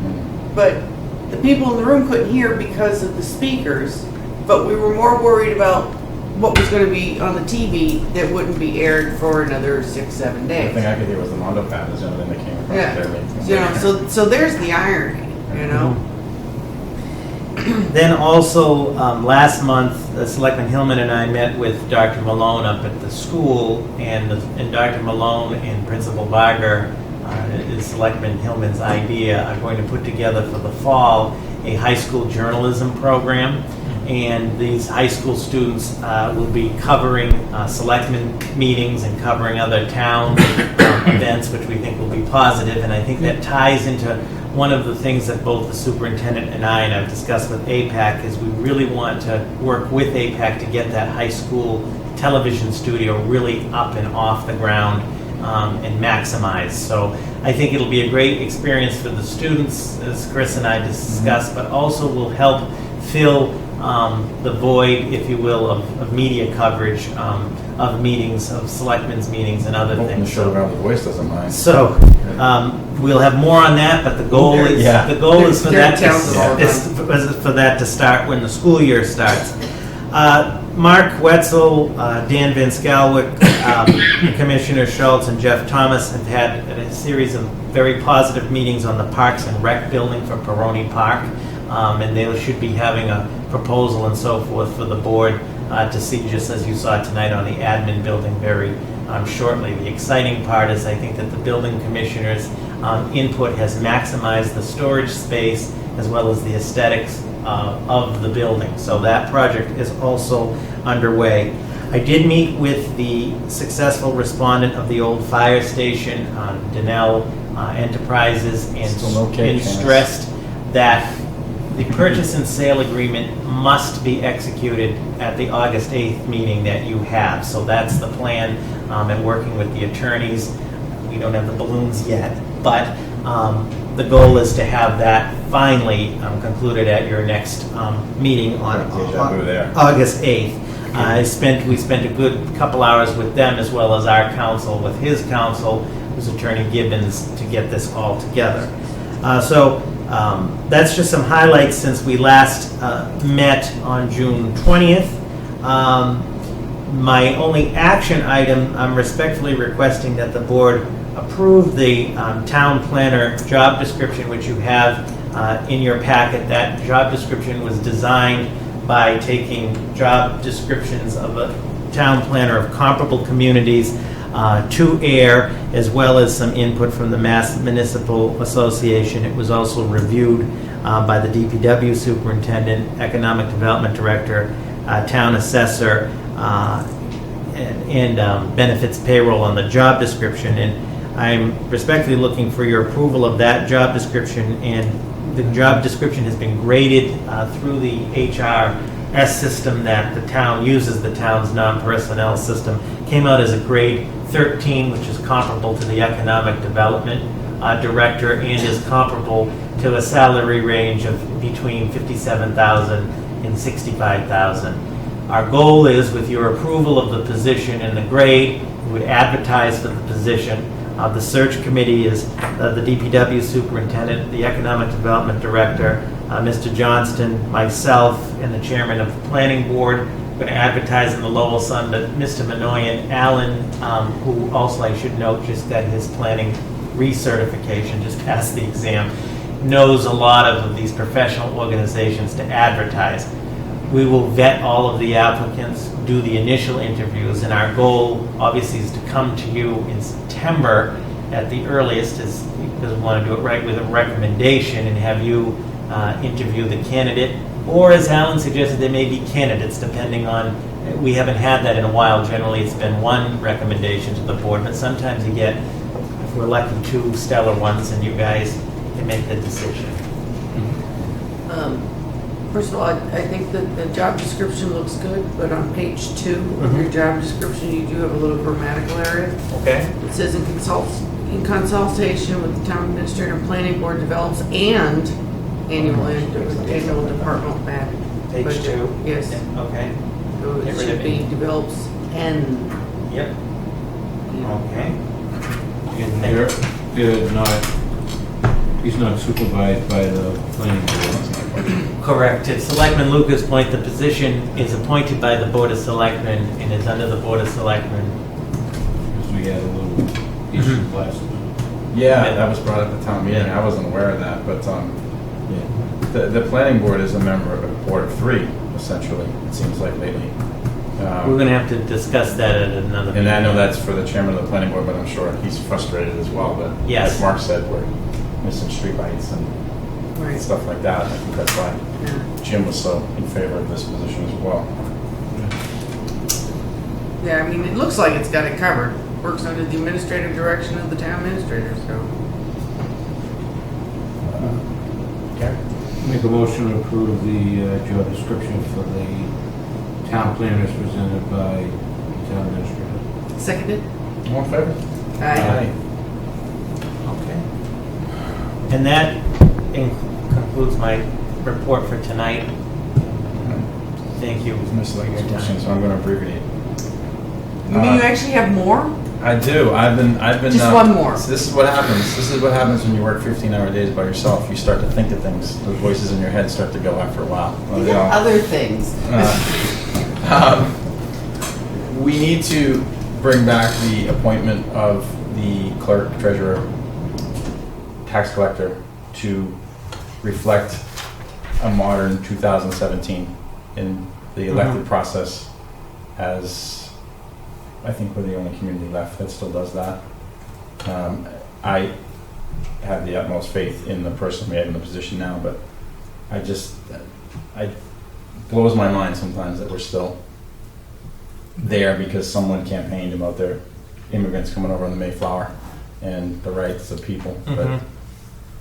but the people in the room couldn't hear because of the speakers. But we were more worried about what was going to be on the TV that wouldn't be aired for another 6-7 the days. thing I could hear was the Mondo pad is the only thing that came across Yeah. there. So there's the irony, you know. Then also, last month, Selectman Hillman and I met with Dr. Malone up at the school, and Dr. Malone and Principal Barger, is Selectman Hillman's idea, are going to put together for the fall a high school journalism program. and these high school students will be covering selectmen meetings and covering other town events, which we think will be positive. And I think that ties into one of the things that both the superintendent and I've discussed with APAC is we really want to work with APAC to get that high school television studio really up and off the ground and maximized. So I think it'll be a great experience for the students, as Chris and I discussed, but also will help fill the void, if you will, of media coverage of meetings, of selectmen's meetings and other Hoping the things. show around the voice doesn't mind. So we'll have more on that, but the goal is for that to start when the school year starts. Mark Wetzel, Dan Van Scalwick, Commissioner Schultz, and Jeff Thomas have had a series of very positive meetings on the Parks and Rec building for Peroni Park, and they should be having a proposal and so forth for the board to see, just as you saw tonight on the admin building very shortly. The exciting part is I think that the building commissioner's input has maximized the storage space as well as the aesthetics of the building. So that project is also underway. I did meet with the successful respondent of the old fire station, Donnell Enterprises, and stressed that the purchase and sale agreement must be executed at the August 8th meeting that you have. So that's the plan, and working with the attorneys. We don't have the balloons yet, but the goal is to have that finally concluded at your next meeting on August 8th. We spent a good couple hours with them as well as our counsel with his counsel, who's Attorney Gibbons, to get this all together. So that's just some highlights since we last met on June 20th. My only action item, I'm respectfully requesting that the board approve the town planner job description, which you have in your packet. That job description was designed by taking job descriptions of a town planner of comparable communities to Ayer, as well as some input from the Mass Municipal Association. It was also reviewed by the DPW superintendent, economic development director, town assessor, and benefits payroll on the job description. And I'm respectfully looking for your approval of that job description, and the job description has been graded through the HRS system that the town uses, the town's non-personnel system. Came out as a grade 13, which is comparable to the economic development director and is comparable to a salary range of between $57,000 and $65,000. Our goal is, with your approval of the position and the grade, we would advertise for the position. The search committee is the DPW superintendent, the economic development director, Mr. Johnston, myself, and the chairman of the planning board. We're going to advertise in the Lowell Sun, but Mr. Minoyan Allen, who also I should note just got his planning recertification, just passed the exam, knows a lot of these professional organizations to advertise. We will vet all of the applicants, do the initial interviews, and our goal obviously is to come to you in September at the earliest, because we want to do it right with a recommendation and have you interview the candidate. Or, as Alan suggested, there may be candidates depending on, we haven't had that in a while. Generally it's been one recommendation to the board, but sometimes you get, if we're lucky, two stellar ones, and you guys can make the decision. First of all, I think that the job description looks good, but on page 2 of your job description, you do have a little grammatical area. Okay. It says in consultation with the town administrator and planning board develops and annual department Page budget. 2. Yes. Yeah, okay. So Get it rid should of be it. develops and. Yep. Okay. He's not supervised by the planning board. Correct. To Selectman Lucas' point, the position is appointed by the Board of Selectmen and is under the Board of Selectmen. Because we had a little issue last time. Yeah, that was brought up at town meeting. I wasn't aware of that, but the planning board is a member of a board of 3, essentially, it seems like lately. We're going to have to discuss that at another meeting. And I know that's for the chairman of the planning board, but I'm sure he's frustrated as well. But Yes. like Mark said, we're missing streetlights and Right. stuff like that. I think that's why Yeah. Jim was so in favor of this position as well. Yeah, I mean, it looks like it's got it covered. Works under the administrative direction of the town administrator, so. Okay. Make a motion to approve the job description for the town planners presented by the town administrator. Seconded? All in favor? Aye. Okay. And that concludes my report for tonight. Thank you. Miss like question, so I'm going to abbreviate. You mean you actually have more? I do. I've been. Just one more. So this is what happens. This is what happens when you work 15-hour days by yourself. You start to think of things. Those voices in your head start to go after a while. Well, You they got all- other things. We need to bring back the appointment of the clerk, treasurer, tax collector to reflect a modern 2017 in the elected process, as I think we're the only community left that still does that. I have the utmost faith in the person we have in the position now, but it blows my mind sometimes that we're still there because someone campaigned about their immigrants coming over on the Mayflower and the rights of people. But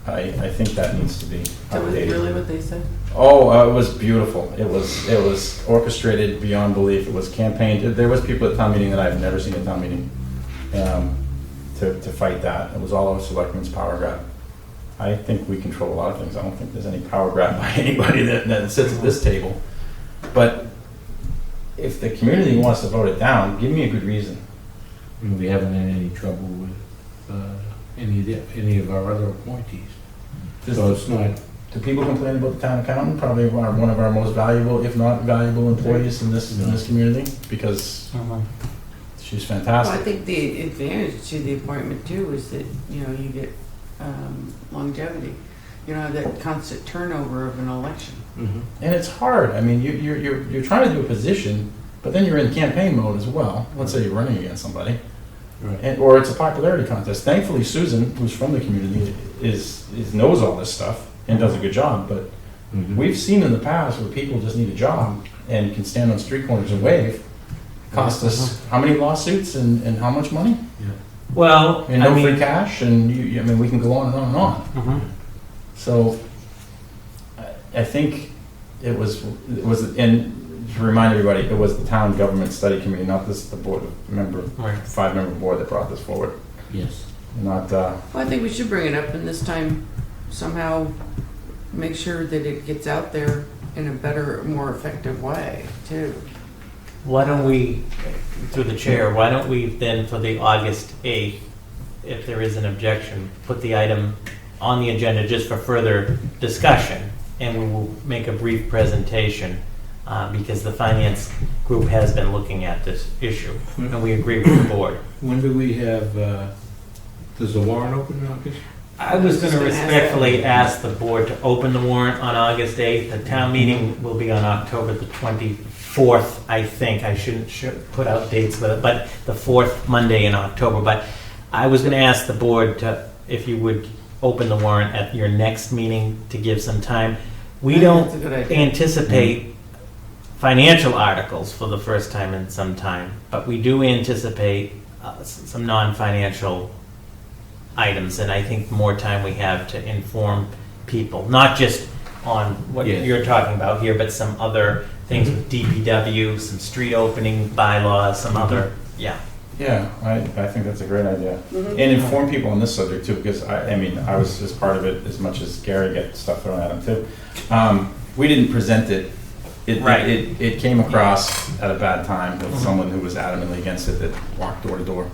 I think that needs to be That was updated. really what they said? Oh, it was beautiful. It was orchestrated beyond belief. It was campaigned. There was people at town meeting that I've never seen at town meeting to fight that. It was all a selectmen's power grab. I think we control a lot of things. I don't think there's any power grab by anybody that sits at this table. But if the community wants to vote it down, give me a good reason. And we haven't had any trouble with any of our other appointees. So it's not. Do people complain about the town accountant? Probably one of our most valuable, if not valuable, employees in this community, because she's Well, I fantastic. think the advantage to the appointment too is that, you know, you get longevity. You know, that constant turnover of an election. And it's hard. I mean, you're trying to do a position, but then you're in campaign mode as well. Let's say you're running against somebody, Right. or it's a popularity contest. Thankfully, Susan, who's from the community, knows all this stuff and does a good job. But we've seen in the past where people just need a job and can stand on street corners and wave. Cost us how many lawsuits and how much money? Well, And no free cash, and I mean, we can go on and on and on. So I think it was, and to remind everybody, it was the town government study committee, not the board member, Right. 5-member board that brought this forward. Yes. Not, Well, I think we should bring it up and this time somehow make sure that it gets out there in a better, more effective way too. why don't we, through the chair, why don't we then for the August 8th, if there is an objection, put the item on the agenda just for further discussion, and we will make a brief presentation because the finance group has been looking at this issue, and we agree with the board. When do we have, does the warrant open in August? I was going to Just gonna ask respectfully ask the board to open the warrant on August 8th. The town meeting will be on October the 24th, I think. I shouldn't put out dates with it, but the fourth Monday in October. But I was going to ask the board to, if you would open the warrant at your next meeting to give some time. We I think don't that's a good idea. anticipate financial articles for the first time in some time, but we do anticipate some non-financial items, and I think the more time we have to inform people, not just on what Yes. you're talking about here, but some other things with DPW, some street opening bylaws, some other, yeah. yeah, I think that's a great idea. And inform people on this subject too, because I mean, I was just part of it as much as Gary gets stuff thrown at him too. We didn't present it. Right. It came across at a bad time with someone who was adamantly against it, that walked door to door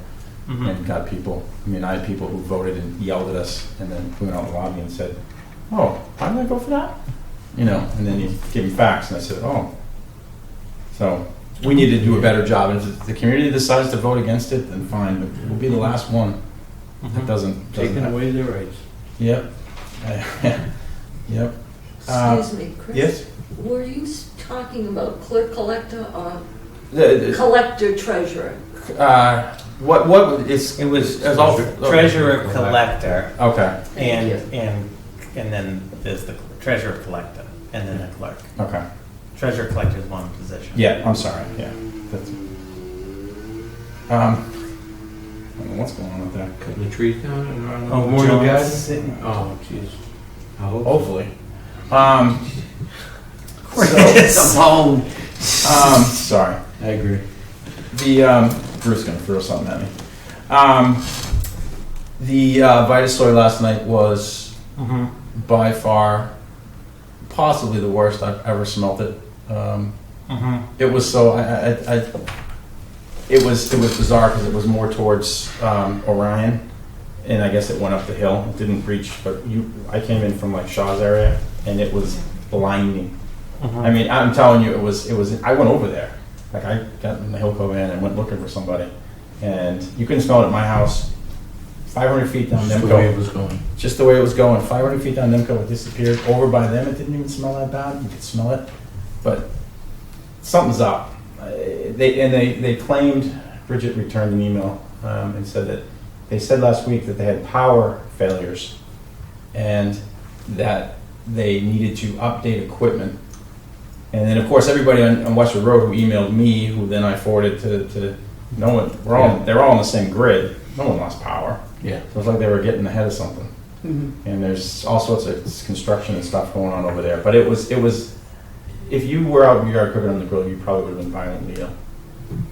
and got people. I mean, I had people who voted and yelled at us, and then went out in the lobby and said, "Oh, why did I go for that?" You know, and then you give them facts, and I said, "Oh." So we need to do a better job. And if the community decides to vote against it, then fine. But we'll be the last one that doesn't Taking have- away their rights. Yep. Yep. Excuse me, Chris. Yes. Were you talking about clerk collector or The- collector treasurer? What It was all treasurer collector, okay. Thank and then there's the treasurer collector, and then the clerk. Okay. Treasurer collector is one position. Yeah, I'm sorry, yeah. That's, I don't know what's going on with that. Cutting the trees down around the Oh, Memorial John's Garden? Oh, jeez. I hope. Hopefully. Sorry. I agree. Bruce is gonna throw something at me. The Vitasoy last night was Mhm. by far possibly the worst I've ever smelt it. Mhm. It was so, it was bizarre because it was more towards Orion, and I guess it went up the hill. It didn't reach, but I came in from like Shaw's area, and it was blinding. Mhm. I mean, I'm telling you, it was. I went over there, like I got in the Hillco van and went looking for somebody, and you couldn't smell it at my house. 500 feet down Just the way it Nimco, was going. just the way it was going. 500 feet down Nimco, it disappeared. Over by them, it didn't even smell that bad. You could smell it, but something's up. They claimed, Bridget returned an email and said that they said last week that they had power failures and that they needed to update equipment. And then, of course, everybody on Westwood Road who emailed me, who then I forwarded to no one, they're all on the same grid. No one lost power. Yeah. So it's like they were getting ahead of something. Mhm. And there's all sorts of construction and stuff going on over there. But it was, if you were out in your yard cooking on the grill, you probably would have been violently ill.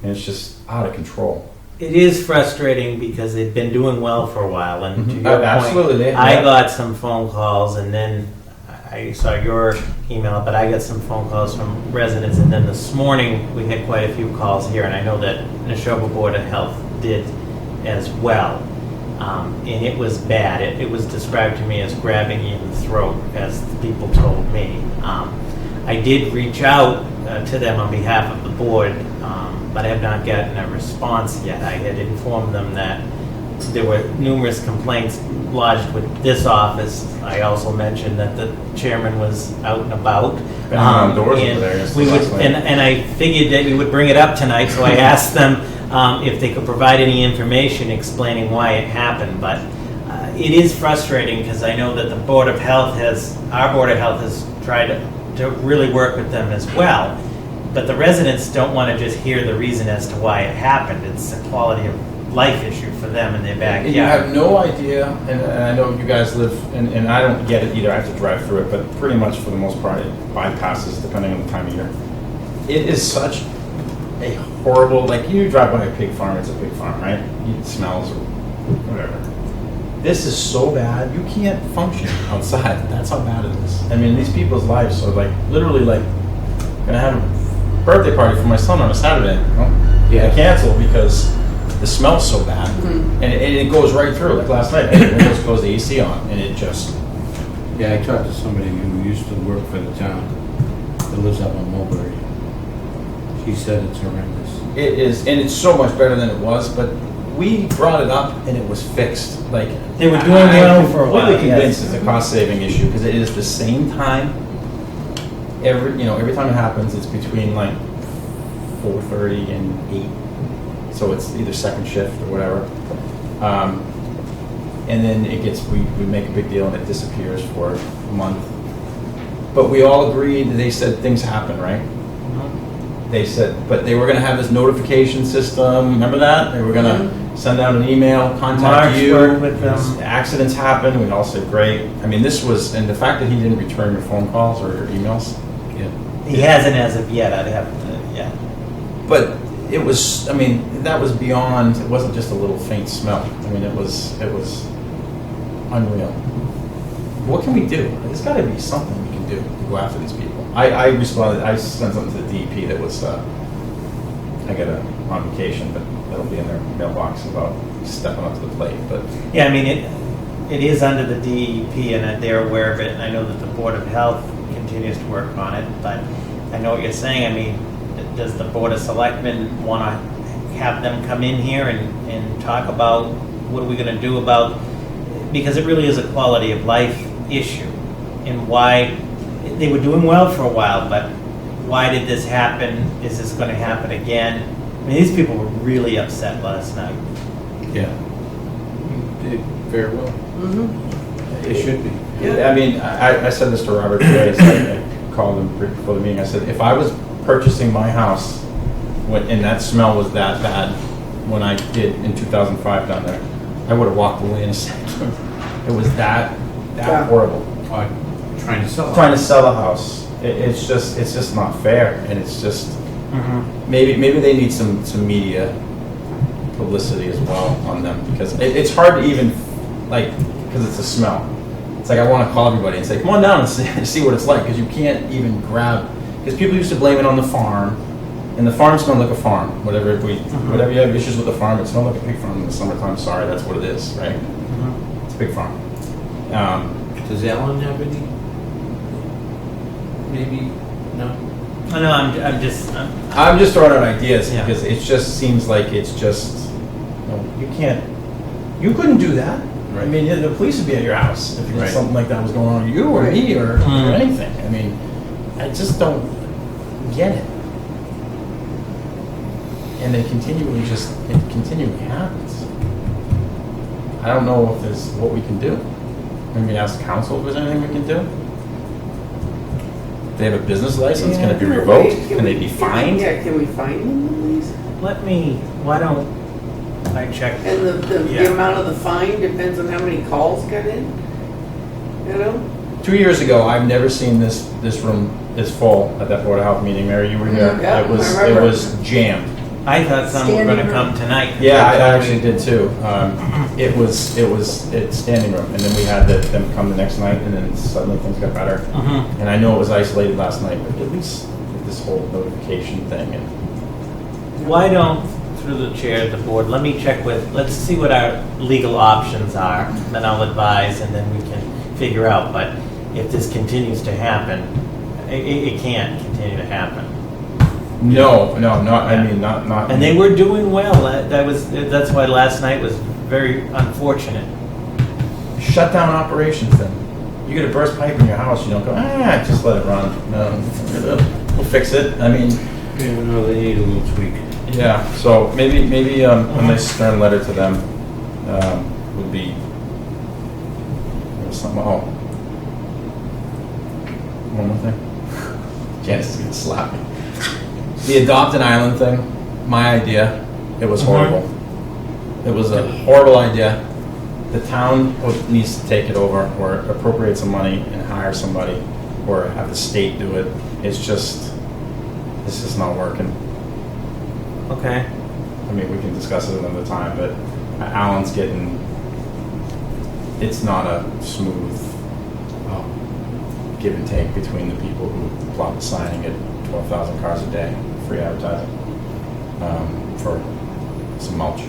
And it's just out of control. It is frustrating because they've been doing well for a while, and to Mhm. your Absolutely, point, I got some phone calls, and then I saw your email, but I got some phone calls from residents, and then this morning we had quite a few calls here, and I know that Neshoba Board of Health did as well, and it was bad. It was described to me as grabbing you in the throat, as the people told me. I did reach out to them on behalf of the board, but I have not gotten a response yet. I had informed them that there were numerous complaints lodged with this office. I also mentioned that the chairman was out and about. Banging on doors over And there, yes, we would, last night. and I figured that you would bring it up tonight, so I asked them if they could provide any information explaining why it happened. But it is frustrating because I know that our Board of Health has tried to really work with them as well. But the residents don't want to just hear the reason as to why it happened. It's a quality of life issue for them in their backyard. And you have no idea, and I know you guys live, and I don't get it either, I have to drive through it, but pretty much for the most part, it bypasses depending on the time of year. It is such a horrible, like you drive by a pig farm, it's a pig farm, right? It smells or whatever. This is so bad, you can't function outside. That's how bad it is. I mean, these people's lives are like, literally like, gonna have a birthday party for my son on a Saturday. Well, Yeah. I canceled because the smell's so bad, and it goes right through. Like last night, the windows closed, the AC on, and it just. Yeah, I talked to somebody who used to work for the town that lives up on Mulberry. She said it's horrendous. It is, and it's so much better than it was. But we brought it up, and it was fixed. Like They were doing well for a while, I'm completely convinced yes. it's a cost-saving issue because it is the same time. Every time it happens, it's between like 4:30 and 8. So it's either second shift or whatever. And then it gets, we make a big deal and it disappears for a month. But we all agreed, they said things happen, right? They said, but they were gonna have this notification system, remember that? They were gonna send out an email, contact Mark you. worked with them. Accidents happen, we all said, great. I mean, this was, and the fact that he didn't return your phone calls or your emails. Yeah. He hasn't as of yet. I'd have to, yeah. But it was, I mean, that was beyond, it wasn't just a little faint smell. I mean, it was unreal. What can we do? There's gotta be something we can do to go after these people. I responded, I sent something to the DEP that was, I got on vacation, but that'll be in their mailbox about stepping up to the plate, but. Yeah, I mean, it is under the DEP, and they're aware of it, and I know that the Board of Health continues to work on it, but I know what you're saying. I mean, does the Board of Selectmen want to have them come in here and talk about what are we going to do about, because it really is a quality of life issue, and why they were doing well for a while, but why did this happen? Is this going to happen again? I mean, these people were really upset last night. Yeah. Did very well. Mhm. They should be. Yeah, I mean, I said this to Robert today, so I called him before the meeting, I said, if I was purchasing my house, and that smell was that bad, when I did in 2005 down there, I would have walked away in a second. It was that horrible. Or trying to sell it. Trying to sell a house, it's just not fair, and it's just, maybe they need some media publicity as well on them, because it's hard to even, like, because it's a smell. It's like I want to call everybody and say, come on down and see what it's like, because you can't even grab, because people used to blame it on the farm, and the farm smelled like a farm. Whatever you have issues with the farm, it smelled like a pig farm in the summertime. Sorry, that's what it is, right? It's a pig farm. Does Alan have any? Maybe, no? I know, I'm just throwing out ideas Yeah. because it just seems like it's just, you couldn't do that. I mean, the police would be at your house if Right. something like that was going on with you or me or anything. I mean, I just don't get it. And it continually happens. I don't know if there's what we can do. Maybe ask council if there's anything we can do. If they have a business license, can it be revoked? Can they be fined? Yeah, can we fine them at least? why don't I check? And the Yeah. amount of the fine depends on how many calls got in, you know? 2 years ago, I've never seen this room this full at that Board of Health meeting. Mary, you were here. Yeah, It was I remember. jammed. I thought some were Standing gonna room. come tonight. Yeah, I actually did too. It was it's standing room, and then we had them come the next night, and then suddenly things got better. And I know it was isolated last night, but at least this whole notification thing and. Why don't, through the chair of the board, let's see what our legal options are, then I'll advise, and then we can figure out, but if this continues to happen, it can't continue to happen. No, not. I mean, not. And they were doing well, that's why last night was very unfortunate. shut down operations. Then you get a burst pipe in your house, you don't go, just let it run. No, we'll fix it. I mean, Yeah, no, they need a little tweak. yeah. So maybe a nice stern letter to them would be something. Oh, one more thing. Janice is gonna slap me. The Adopt an Island thing, my idea. It was horrible. It was a horrible idea. The town needs to take it over, or appropriate some money and hire somebody, or have the state do it. It's just not working. Okay. I mean, we can discuss it another time, but Alan's it's not a smooth give and take between the people who plot the signing at 12,000 cars a day, free advertising, for some mulch.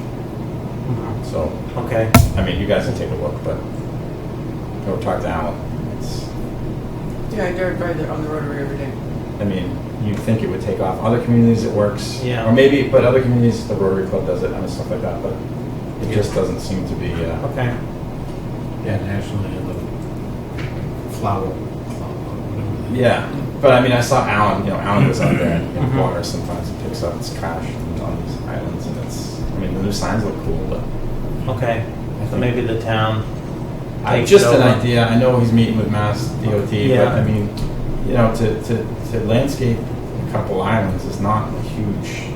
So, Okay. I mean, you guys can take a look, but go talk to Alan. Yeah, I drive by on the rotary every day. I mean, you'd think it would take off. Other communities it works. Yeah. Or maybe, but other communities, the Rotary Club does it and stuff like that, but it just doesn't seem to be, Okay. Yeah, nationally, the flower club, or whatever. yeah. But I mean, I saw Alan, Alan goes out there and water sometimes and picks up his trash on these islands, and I mean, the new signs look cool, but Okay. So maybe the town. takes just it an over. idea. I know he's meeting with Mass DOT, Yeah. but I mean, to landscape a couple islands is not a huge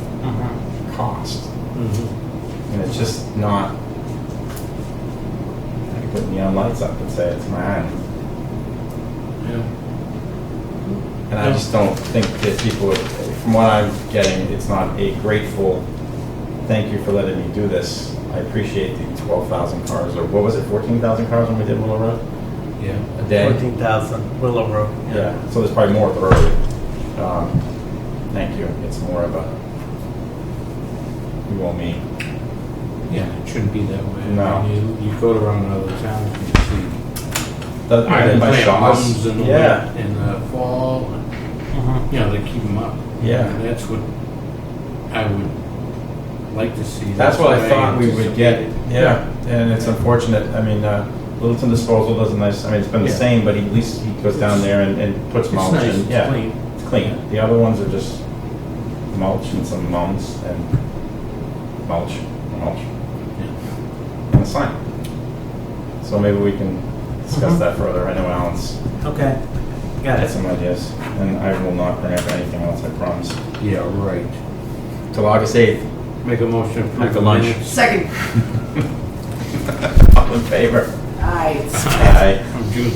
cost. And it's just not, I could put neon lights up and say it's my island. Yeah. And I just don't think that people, from what I'm getting, it's not a grateful, thank you for letting me do this. I appreciate the 12,000 cars, or what was it, 14,000 cars when we did Willow Road? Yeah. A day? 14,000 Willow Road. Yeah, so there's probably more at the Rotary. Thank you. It's more of a, you owe me. Yeah, it shouldn't be that way. No. I mean, you go around other towns and you see. The island by Plant Shaw's. mums in the Yeah. in the fall, and, they keep them up. Yeah. And that's what I would like to see. That's what I thought we would anticipated. get. Yeah, and it's unfortunate. I mean, Littleton Disposal does a nice, I mean, it's been the Yeah. same, but at least he goes down there and puts It's mulch nice, in. it's Yeah, clean. it's clean. The other ones are just mulch and some mums and mulch, and a sign. So maybe we can discuss that further. I know Alan's Okay, got got it. some ideas, and I will not bring up anything else, I promise. Yeah, right. Till August 8th, Make a motion to approve. After the lunch. minutes Second. all in favor? Aye. Aye. From June